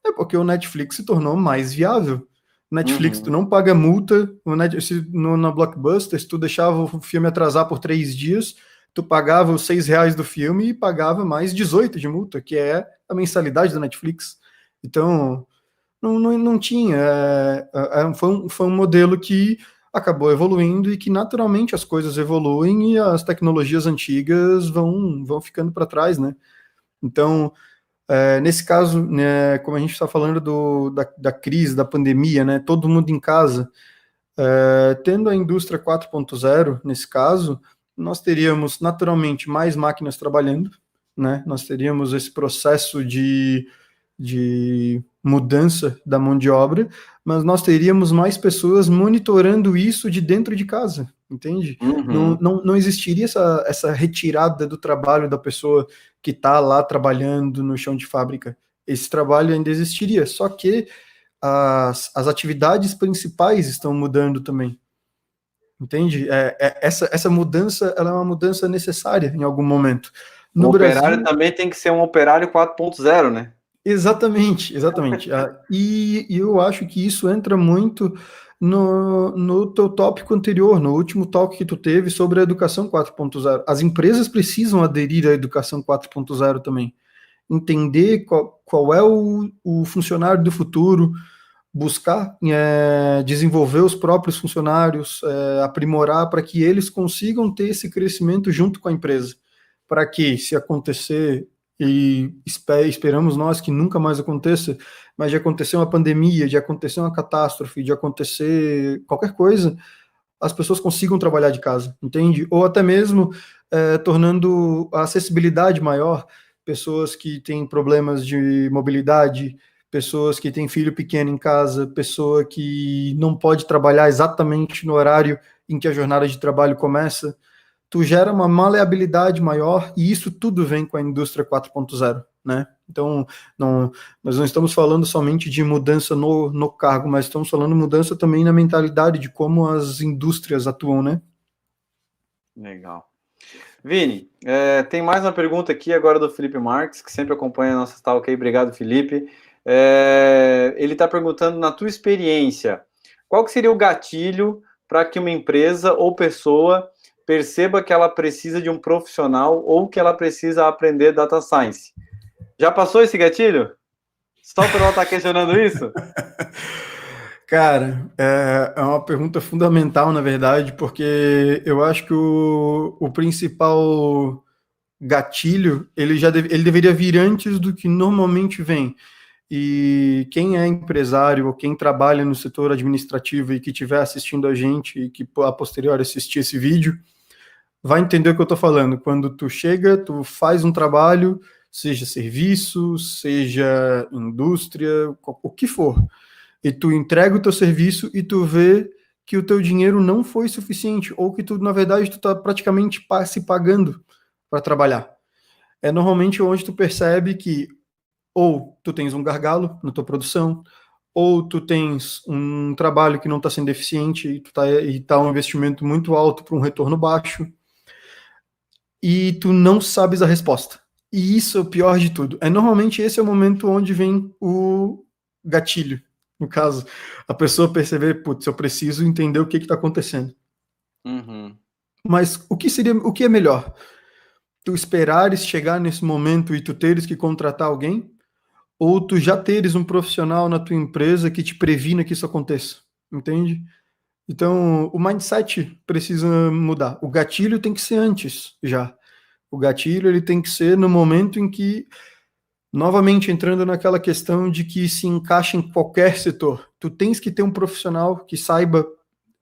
é porque o Netflix se tornou mais viável. Netflix, tu não paga multa. Na Blockbuster, se tu deixava o filme atrasar por 3 dias, tu pagava os R$ 6 do filme e pagava mais 18 de multa, que é a mensalidade da Netflix. Então, não tinha. Foi um modelo que acabou evoluindo e que naturalmente as coisas evoluem e as tecnologias antigas vão ficando para trás, né? Então, nesse caso, né, como a gente está falando da crise, da pandemia, né, todo mundo em casa, tendo a indústria 4.0, nesse caso, nós teríamos naturalmente mais máquinas trabalhando, né, nós teríamos esse processo de mudança da mão de obra, mas nós teríamos mais pessoas monitorando isso de dentro de casa, entende? Uhum. Não existiria essa retirada do trabalho da pessoa que está lá trabalhando no chão de fábrica. Esse trabalho ainda existiria, só que as atividades principais estão mudando também, entende? Essa mudança, ela é uma mudança necessária em algum momento. O No operário Brasil, também tem que ser um operário 4.0, né? exatamente, exatamente. E eu acho que isso entra muito no teu tópico anterior, no último talk que tu teve sobre a educação 4.0. As empresas precisam aderir à educação 4.0 também. Entender qual é o funcionário do futuro, buscar desenvolver os próprios funcionários, aprimorar para que eles consigam ter esse crescimento junto com a empresa. Para que, se acontecer, e esperamos nós que nunca mais aconteça, mas de acontecer uma pandemia, de acontecer uma catástrofe, de acontecer qualquer coisa, as pessoas consigam trabalhar de casa, entende? Ou até mesmo tornando a acessibilidade maior, pessoas que têm problemas de mobilidade, pessoas que têm filho pequeno em casa, pessoa que não pode trabalhar exatamente no horário em que a jornada de trabalho começa, tu gera uma maleabilidade maior e isso tudo vem com a indústria 4.0, né? Então, nós não estamos falando somente de mudança no cargo, mas estamos falando mudança também na mentalidade de como as indústrias atuam, né? Legal. Vini, tem mais uma pergunta aqui agora do Felipe Marques, que sempre acompanha a nossa talk aí. Obrigado, Felipe. Ele está perguntando, na tua experiência, qual que seria o gatilho para que uma empresa ou pessoa perceba que ela precisa de um profissional ou que ela precisa aprender data science? Já passou esse gatilho? Só por ela estar questionando isso? Cara, é uma pergunta fundamental, na verdade, porque eu acho que o principal gatilho, ele deveria vir antes do que normalmente vem. E quem é empresário ou quem trabalha no setor administrativo e que estiver assistindo a gente e que a posteriori assistir esse vídeo, vai entender o que eu estou falando. Quando tu chega, tu faz um trabalho, seja serviço, seja indústria, o que for, e tu entrega o teu serviço e tu vê que o teu dinheiro não foi suficiente, ou que tu, na verdade, tu tá praticamente se pagando para trabalhar. É normalmente onde tu percebe que ou tu tens um gargalo na tua produção, ou tu tens um trabalho que não está sendo eficiente e tá um investimento muito alto para um retorno baixo, e tu não sabes a resposta. E isso é o pior de tudo. Normalmente esse é o momento onde vem o gatilho. No caso, a pessoa perceber, putz, eu preciso entender o que está acontecendo. Uhum. Mas o que é melhor? Tu esperares chegar nesse momento e tu teres que contratar alguém? Ou tu já teres um profissional na tua empresa que te previna que isso aconteça? Entende? Então, o mindset precisa mudar. O gatilho tem que ser antes já. O gatilho ele tem que ser no momento em que, novamente entrando naquela questão de que se encaixa em qualquer setor, tu tens que ter um profissional que saiba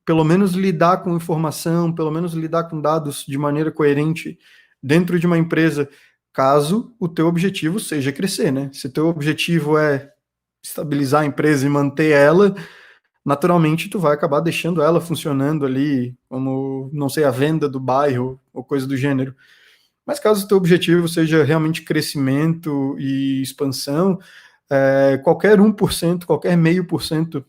pelo menos lidar com informação, pelo menos lidar com dados de maneira coerente dentro de uma empresa, caso o teu objetivo seja crescer, né? Se teu objetivo é estabilizar a empresa e manter ela, naturalmente tu vai acabar deixando ela funcionando ali, como, não sei, a venda do bairro ou coisa do gênero. Mas caso o teu objetivo seja realmente crescimento e expansão, qualquer 1%, qualquer meio por cento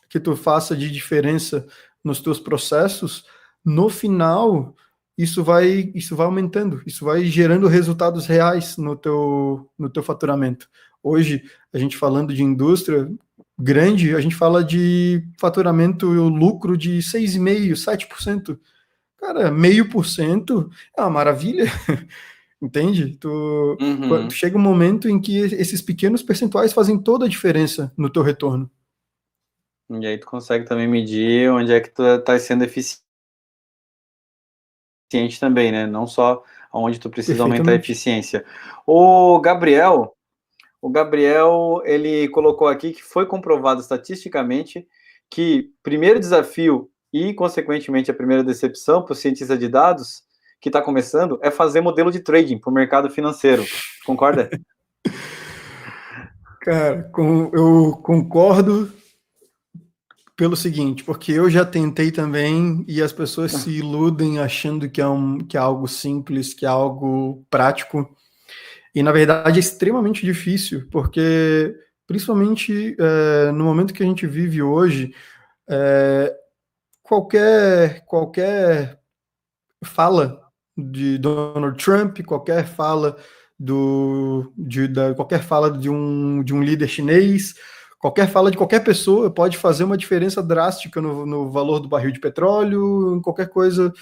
que tu faça de diferença nos teus processos, no final isso vai aumentando, isso vai gerando resultados reais no teu faturamento. Hoje, a gente falando de indústria grande, a gente fala de faturamento e lucro de 6,5%, 7%. Cara, 0,5% é uma maravilha, entende? Uhum. Chega um momento em que esses pequenos percentuais fazem toda a diferença no teu retorno. E aí tu consegue também medir onde é que tu tá sendo eficiente também, né? Não só onde tu precisa aumentar a Perfeitamente. eficiência. O Gabriel, ele colocou aqui que foi comprovado estatisticamente que primeiro desafio e, consequentemente, a primeira decepção para o cientista de dados que está começando é fazer modelo de trading para o mercado financeiro. Concorda? Cara, eu concordo pelo seguinte, porque eu já tentei também e as pessoas se iludem achando que é algo simples, que é algo prático. E na verdade é extremamente difícil, porque principalmente no momento que a gente vive hoje, é, qualquer fala de Donald Trump, qualquer fala qualquer fala de um líder chinês, qualquer fala de qualquer pessoa pode fazer uma diferença drástica no valor do barril de petróleo, em qualquer coisa.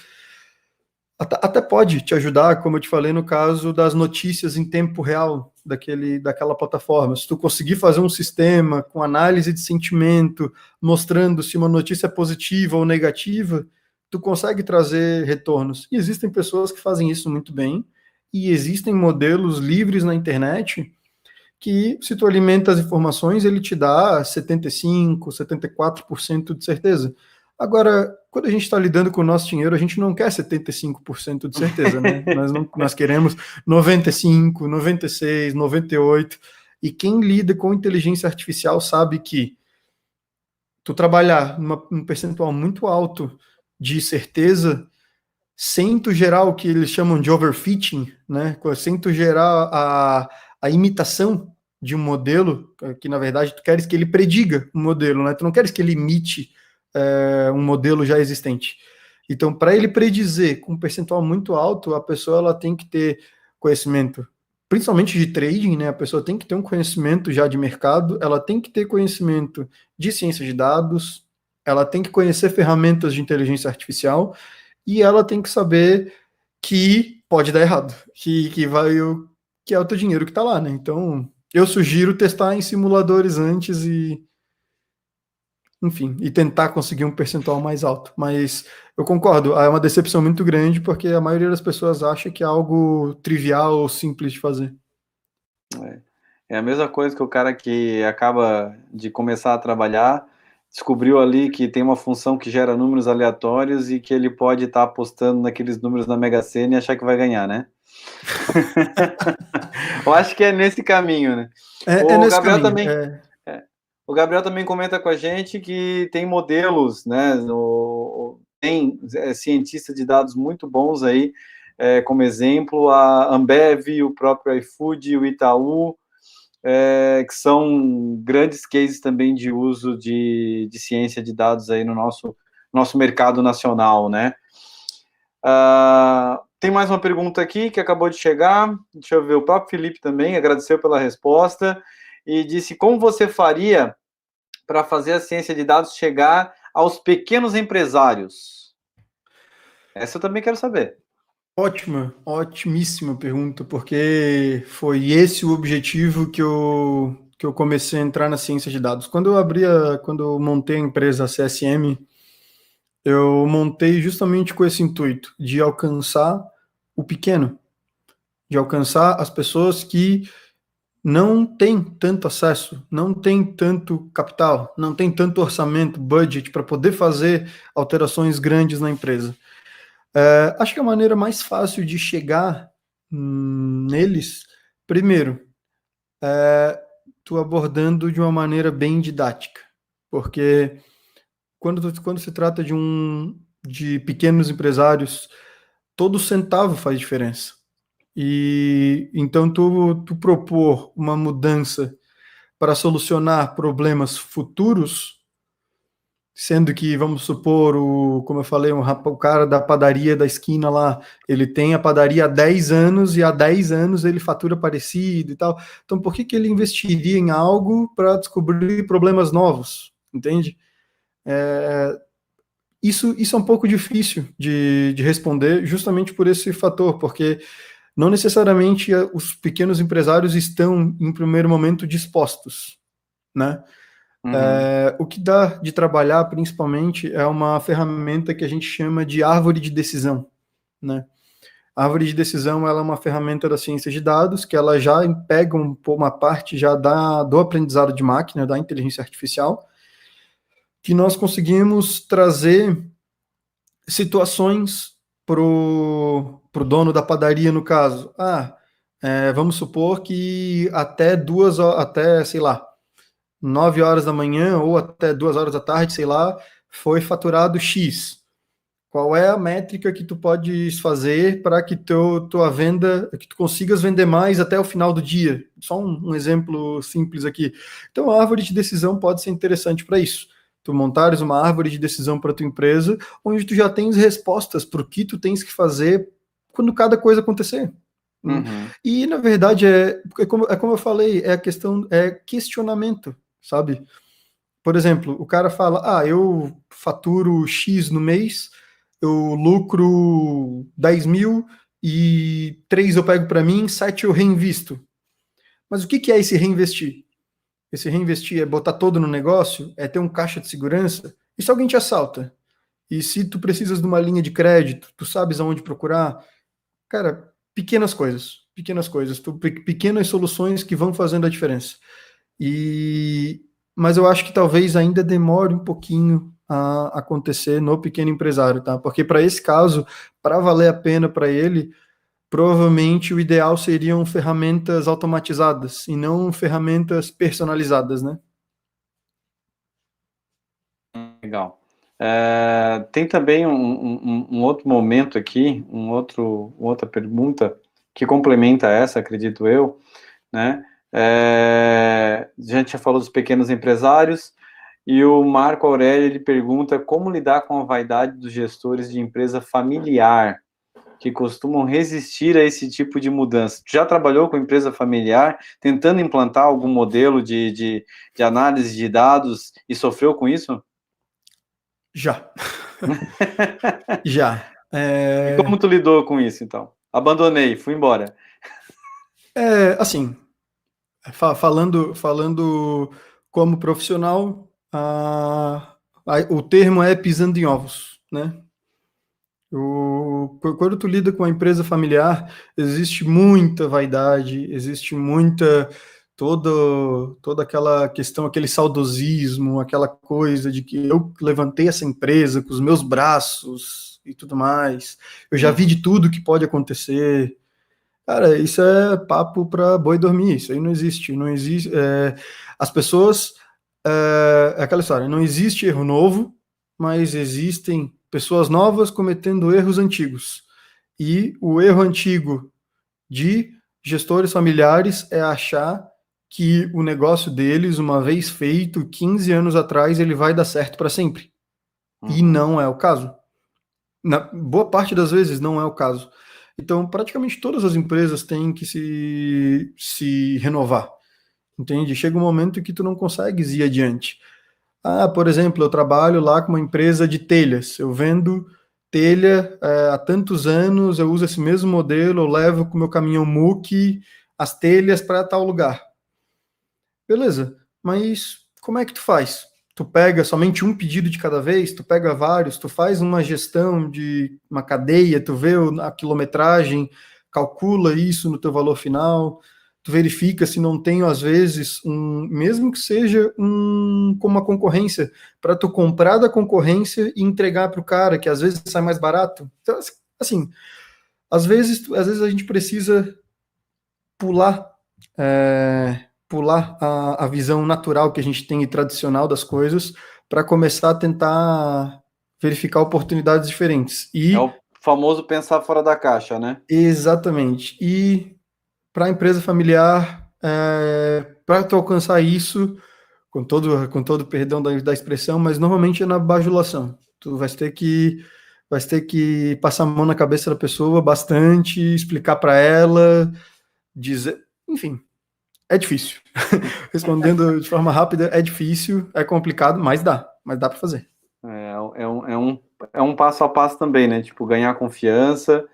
Até pode te ajudar, como eu te falei, no caso das notícias em tempo real daquela plataforma. Se tu conseguir fazer um sistema com análise de sentimento, mostrando se uma notícia é positiva ou negativa, tu consegue trazer retornos. E existem pessoas que fazem isso muito bem, e existem modelos livres na internet que, se tu alimenta as informações, ele te dá 75%, 74% de certeza. Agora, quando a gente está lidando com o nosso dinheiro, a gente não quer 75% de certeza, né? Nós queremos 95%, 96%, 98%. E quem lida com inteligência artificial sabe que tu trabalhar num percentual muito alto de certeza, sem tu gerar o que eles chamam de overfitting, né? Sem tu gerar a imitação de um modelo, que na verdade tu queres que ele prediga um modelo, né? Tu não queres que ele imite um modelo já existente. Então, para ele predizer com um percentual muito alto, a pessoa ela tem que ter conhecimento, principalmente de trading, né? A pessoa tem que ter um conhecimento já de mercado, ela tem que ter conhecimento de ciência de dados, ela tem que conhecer ferramentas de inteligência artificial e ela tem que saber que pode dar errado, que é o teu dinheiro que está lá, né? Então, Eu sugiro testar em simuladores antes e, enfim, e tentar conseguir um percentual mais alto. Mas eu concordo, é uma decepção muito grande porque a maioria das pessoas acha que é algo trivial ou simples de fazer. É a mesma coisa que o cara que acaba de começar a trabalhar, descobriu ali que tem uma função que gera números aleatórios e que ele pode estar apostando naqueles números na Mega Sena e achar que vai ganhar, né? Eu acho que é nesse caminho, né? É O nesse Gabriel caminho. também, o Gabriel também comenta com a gente que tem modelos, né? Tem cientistas de dados muito bons aí, como exemplo, a Ambev, o próprio iFood, o Itaú, que são grandes cases também de uso de ciência de dados aí no nosso mercado nacional, né? Tem mais uma pergunta aqui que acabou de chegar. Deixa eu ver, o próprio Felipe também agradeceu pela resposta e disse: como você faria para fazer a ciência de dados chegar aos pequenos empresários? Essa eu também quero saber. Ótima, otimíssima pergunta, porque foi esse o objetivo que eu comecei a entrar na ciência de dados. Quando eu montei a empresa CSM, eu montei justamente com esse intuito de alcançar o pequeno, de alcançar as pessoas que não têm tanto acesso, não têm tanto capital, não têm tanto orçamento, budget para poder fazer alterações grandes na empresa. Acho que a maneira mais fácil de chegar neles, primeiro, tu abordando de uma maneira bem didática, porque quando se trata de pequenos empresários, todo centavo faz diferença. E então tu propor uma mudança para solucionar problemas futuros, sendo que, vamos supor, como eu falei, o cara da padaria da esquina lá, ele tem a padaria há 10 anos e há 10 anos ele fatura parecido e tal. Então, por que ele investiria em algo para descobrir problemas novos? Entende? Isso é um pouco difícil de responder, justamente por esse fator, porque não necessariamente os pequenos empresários estão, em primeiro momento, dispostos, né? Uhum. O que dá de trabalhar, principalmente, é uma ferramenta que a gente chama de árvore de decisão, né? A árvore de decisão, ela é uma ferramenta da ciência de dados que ela já pega uma parte já do aprendizado de máquina, da inteligência artificial, que nós conseguimos trazer situações pro dono da padaria, no caso. Vamos supor que até, sei lá, 9 horas da manhã ou até 2 horas da tarde, sei lá, foi faturado X. Qual é a métrica que tu podes fazer para que tua venda, que tu consigas vender mais até o final do dia? Só um exemplo simples aqui. Então, a árvore de decisão pode ser interessante para isso. Tu montares uma árvore de decisão para tua empresa, onde tu já tens respostas para o que tu tens que fazer quando cada coisa acontecer. Uhum. E, na verdade, é como eu falei, é a questão, é questionamento, sabe? Por exemplo, o cara fala, eu faturo X no mês, eu lucro 10 mil e 3 eu pego para mim, 7 eu reinvisto. Mas o que é esse reinvestir? Esse reinvestir é botar todo no negócio? É ter um caixa de segurança? E se alguém te assalta? E se tu precisas de uma linha de crédito, tu sabes aonde procurar? Cara, pequenas coisas, pequenas soluções que vão fazendo a diferença. Mas eu acho que talvez ainda demore um pouquinho a acontecer no pequeno empresário, tá? Porque para esse caso, para valer a pena para ele, provavelmente o ideal seriam ferramentas automatizadas e não ferramentas personalizadas, né? Legal. Tem também um outro momento aqui, outra pergunta que complementa essa, acredito eu, né? A gente já falou dos pequenos empresários e o Marco Aurélio ele pergunta como lidar com a vaidade dos gestores de empresa familiar que costumam resistir a esse tipo de mudança. Tu já trabalhou com empresa familiar tentando implantar algum modelo de análise de dados e sofreu com isso? Já. Já. E como tu lidou com isso, então? Abandonei, fui embora. Assim, Falando como profissional, o termo é pisando em ovos, né? Quando tu lida com uma empresa familiar, existe muita vaidade, existe toda aquela questão, aquele saudosismo, aquela coisa de que eu levantei essa empresa com os meus braços e tudo mais. Eu já vi de tudo que pode acontecer. Cara, isso é papo para boi dormir, isso aí não existe. Não existe. As pessoas. É aquela história, não existe erro novo, mas existem pessoas novas cometendo erros antigos. E o erro antigo de gestores familiares é achar que o negócio deles, uma vez feito, 15 anos atrás, ele vai dar certo para sempre. E não é o caso. Na boa parte das vezes não é o caso. Então, praticamente todas as empresas têm que se renovar, entende? Chega um momento que tu não consegues ir adiante. Por exemplo, eu trabalho lá com uma empresa de telhas. Eu vendo telha há tantos anos, eu uso esse mesmo modelo, eu levo com o meu caminhão muque as telhas para tal lugar. Beleza, mas como é que tu faz? Tu pega somente um pedido de cada vez, tu pega vários, tu faz uma gestão de uma cadeia, tu vê a quilometragem, calcula isso no teu valor final, tu verifica se não tem, às vezes, mesmo que seja como uma concorrência, para tu comprar da concorrência e entregar para o cara, que às vezes sai mais barato. Então, assim, às vezes a gente precisa pular, pular a visão natural que a gente tem e tradicional das coisas para começar a tentar verificar oportunidades diferentes. É o famoso pensar fora da caixa, né? Exatamente. E para a empresa familiar, para tu alcançar isso, com todo perdão da expressão, mas normalmente é na bajulação. Tu vais ter que passar a mão na cabeça da pessoa bastante, explicar para ela, dizer, enfim, é difícil. Respondendo de forma rápida, é difícil, é complicado, mas dá para fazer. É um passo a passo também, né? Tipo, ganhar confiança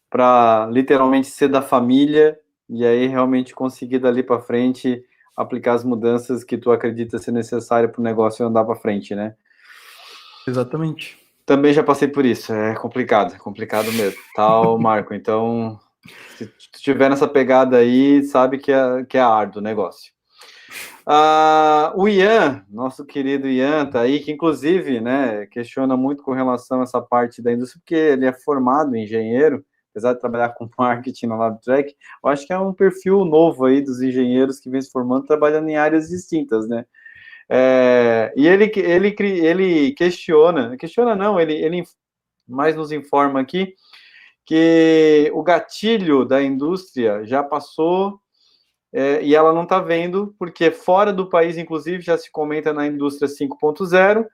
para literalmente ser da família e aí realmente conseguir dali para frente aplicar as mudanças que tu acredita ser necessária para o negócio andar para frente, né? Exatamente. Também já passei por isso, é complicado mesmo, tal, Marco. Então, se tu estiver nessa pegada aí, sabe que é árduo o negócio. O Ian, nosso querido Ian, tá aí, que inclusive, né, questiona muito com relação a essa parte da indústria, porque ele é formado em engenheiro, apesar de trabalhar com marketing na LabTrack, eu acho que é um perfil novo aí dos engenheiros que vem se formando, trabalhando em áreas distintas, né? E ele questiona não, ele mais nos informa aqui que o gatilho da indústria já passou e ela não está vendo, porque fora do país, inclusive, já se comenta na indústria 5.0,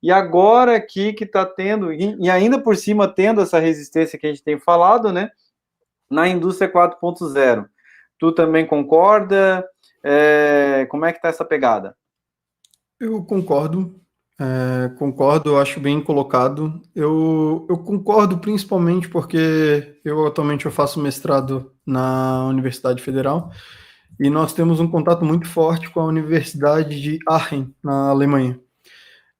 e agora aqui que está tendo, e ainda por cima tendo essa resistência que a gente tem falado, né, na indústria 4.0. Tu também concorda? Como é que está essa pegada? Eu concordo, eu acho bem colocado. Eu concordo principalmente porque atualmente eu faço mestrado na Universidade Federal e nós temos um contato muito forte com a Universidade de Aachen, na Alemanha.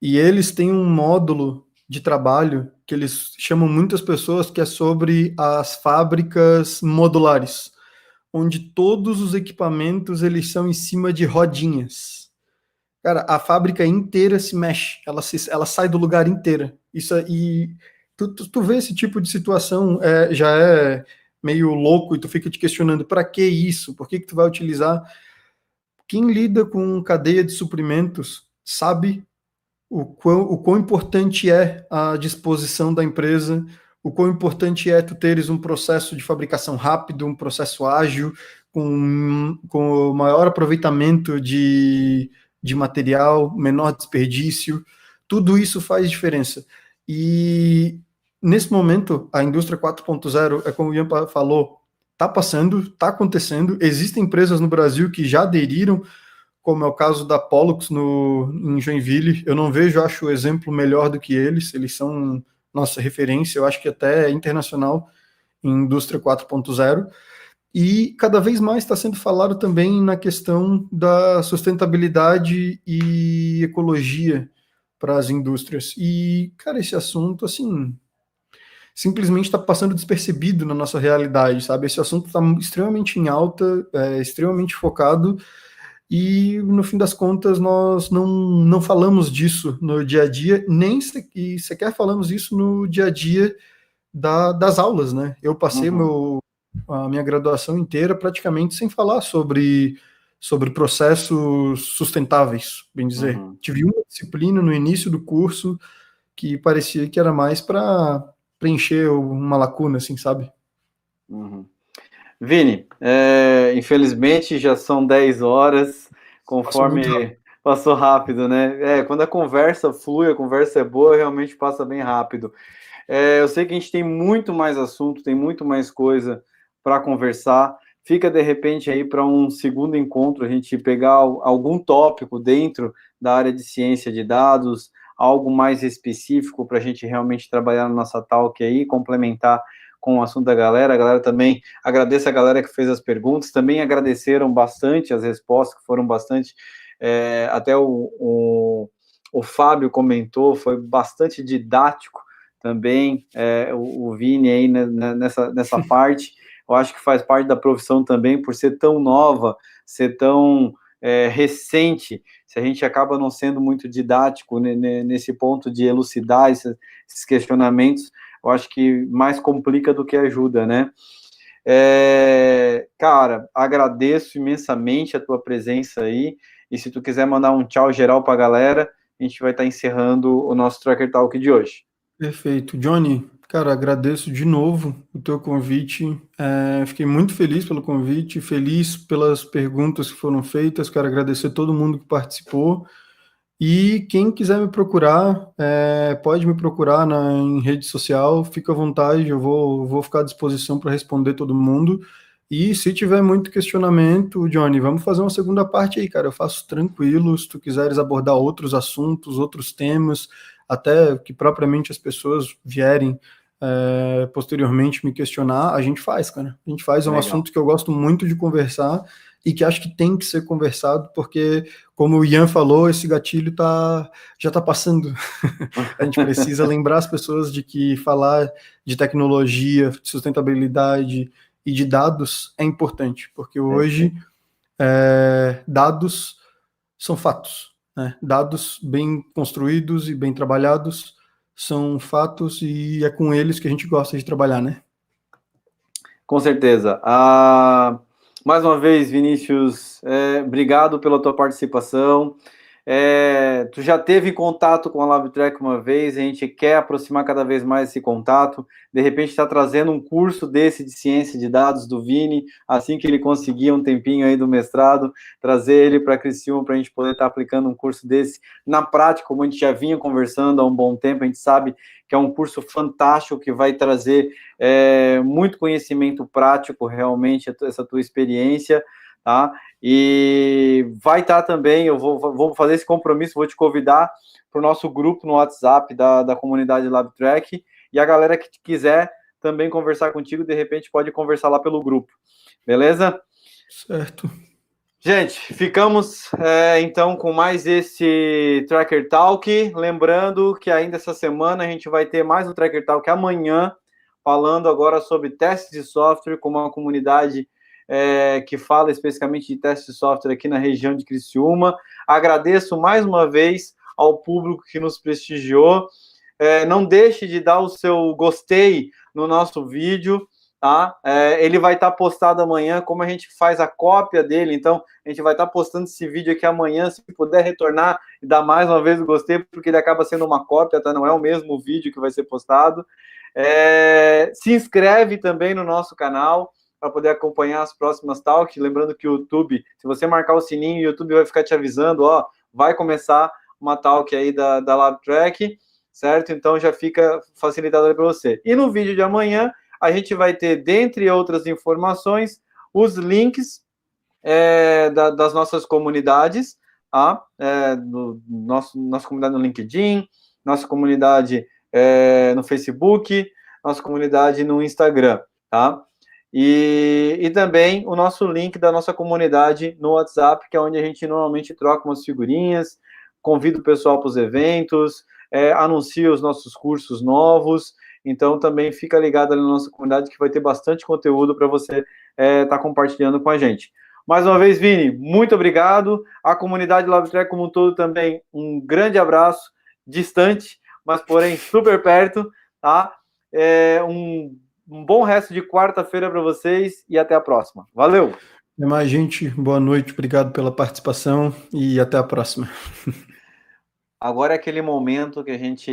E eles têm um módulo de trabalho que eles chamam muitas pessoas que é sobre as fábricas modulares, onde todos os equipamentos eles são em cima de rodinhas. Cara, a fábrica inteira se mexe, ela sai do lugar inteira. Isso aí, tu vê esse tipo de situação, já é meio louco e tu fica te questionando, para que isso? Por que tu vai utilizar? Quem lida com cadeia de suprimentos sabe o quão importante é a disposição da empresa, o quão importante é tu teres um processo de fabricação rápido, um processo ágil, com o maior aproveitamento de material, menor desperdício, tudo isso faz diferença. E nesse momento, a indústria 4.0, é como o Ian falou, está passando, está acontecendo, existem empresas no Brasil que já aderiram, como é o caso da Pollux em Joinville. Eu não vejo, acho o exemplo melhor do que eles são nossa referência, eu acho que até é internacional em indústria 4.0. E cada vez mais está sendo falado também na questão da sustentabilidade e ecologia para as indústrias. E, cara, esse assunto, assim, simplesmente está passando despercebido na nossa realidade, sabe? Esse assunto está extremamente em alta, extremamente focado, e no fim das contas nós não falamos disso no dia a dia, nem sequer falamos isso no dia a dia das aulas, né? Eu passei Uhum, a minha graduação inteira praticamente sem falar sobre processos sustentáveis, bem dizer. uhum, Tive uma disciplina no início do curso que parecia que era mais para preencher uma lacuna, assim, sabe? uhum. Vini, infelizmente já são 10 horas, Passou muito rápido. conforme passou rápido, né? Quando a conversa flui, a conversa é boa, realmente passa bem rápido. Eu sei que a gente tem muito mais assunto, tem muito mais coisa para conversar. Fica de repente aí para um segundo encontro, a gente pegar algum tópico dentro da área de ciência de dados, algo mais específico para a gente realmente trabalhar na nossa talk aí, complementar com o assunto da galera. A galera também, agradeço a galera que fez as perguntas, também agradeceram bastante as respostas, que foram bastante, até o Fábio comentou, foi bastante didático também, o Vini aí nessa parte, eu acho que faz parte da profissão também, por ser tão nova, ser tão recente, se a gente acaba não sendo muito didático nesse ponto de elucidar esses questionamentos, eu acho que mais complica do que ajuda, né? Cara, agradeço imensamente a tua presença aí, e se tu quiser mandar um tchau geral para a galera, a gente vai estar encerrando o nosso Tracker Talk de hoje. Perfeito. Johnny, cara, agradeço de novo o teu convite. Fiquei muito feliz pelo convite, feliz pelas perguntas que foram feitas. Quero agradecer todo mundo que participou. E quem quiser me procurar, pode me procurar em rede social, fica à vontade, eu vou ficar à disposição para responder todo mundo. E se tiver muito questionamento, Johnny, vamos fazer uma segunda parte aí, cara. Eu faço tranquilo, se tu quiseres abordar outros assuntos, outros temas, até que propriamente as pessoas vierem posteriormente me questionar, a gente faz, cara. A gente faz, é um Legal. assunto que eu gosto muito de conversar e que acho que tem que ser conversado, porque como o Ian falou, esse gatilho já está passando. A gente precisa lembrar as pessoas de que falar de tecnologia, de sustentabilidade e de dados é importante, porque hoje Perfeito. dados são fatos, né? Dados bem construídos e bem trabalhados são fatos e é com eles que a gente gosta de trabalhar, né? Com certeza. Mais uma vez, Vinícius, obrigado pela tua participação. Tu já teve contato com a LabTrack uma vez, a gente quer aproximar cada vez mais esse contato. De repente, está trazendo um curso desse de ciência de dados do Vini, assim que ele conseguir um tempinho aí do mestrado, trazer ele para Criciúma para a gente poder estar aplicando um curso desse na prática, como a gente já vinha conversando há um bom tempo. A gente sabe que é um curso fantástico que vai trazer muito conhecimento prático, realmente, essa tua experiência, tá? E vai estar também, eu vou fazer esse compromisso, vou te convidar para o nosso grupo no WhatsApp da comunidade LabTrack, e a galera que quiser também conversar contigo, de repente pode conversar lá pelo grupo, beleza? Certo. Gente, ficamos então com mais esse Tracker Talk. Lembrando que ainda essa semana a gente vai ter mais um Tracker Talk amanhã, falando agora sobre testes de software, com uma comunidade que fala especificamente de testes de software aqui na região de Criciúma. Agradeço mais uma vez ao público que nos prestigiou. Não deixe de dar o seu gostei no nosso vídeo. Tá? Ele vai estar postado amanhã, como a gente faz a cópia dele, então a gente vai estar postando esse vídeo aqui amanhã, se puder retornar e dar mais uma vez o gostei, porque ele acaba sendo uma cópia, tá? Não é o mesmo vídeo que vai ser postado. Se inscreve também no nosso canal para poder acompanhar as próximas talks, lembrando que o YouTube, se você marcar o sininho, o YouTube vai ficar te avisando, ó, vai começar uma talk aí da LabTrack, certo? Então já fica facilitado para você. E no vídeo de amanhã, a gente vai ter, dentre outras informações, os links das nossas comunidades, tá? Nossa comunidade no LinkedIn, nossa comunidade no Facebook, nossa comunidade no Instagram, tá? E também o nosso link da nossa comunidade no WhatsApp, que é onde a gente normalmente troca umas figurinhas, convida o pessoal para os eventos, anuncia os nossos cursos novos. Então também fica ligado ali na nossa comunidade que vai ter bastante conteúdo para você estar compartilhando com a gente. Mais uma vez, Vini, muito obrigado. A comunidade LabTrack como um todo também, um grande abraço, distante, mas porém super perto, tá? Um bom resto de quarta-feira para vocês e até a próxima. Valeu! É mais, gente. Boa noite, obrigado pela participação e até a próxima. Agora é aquele momento que a gente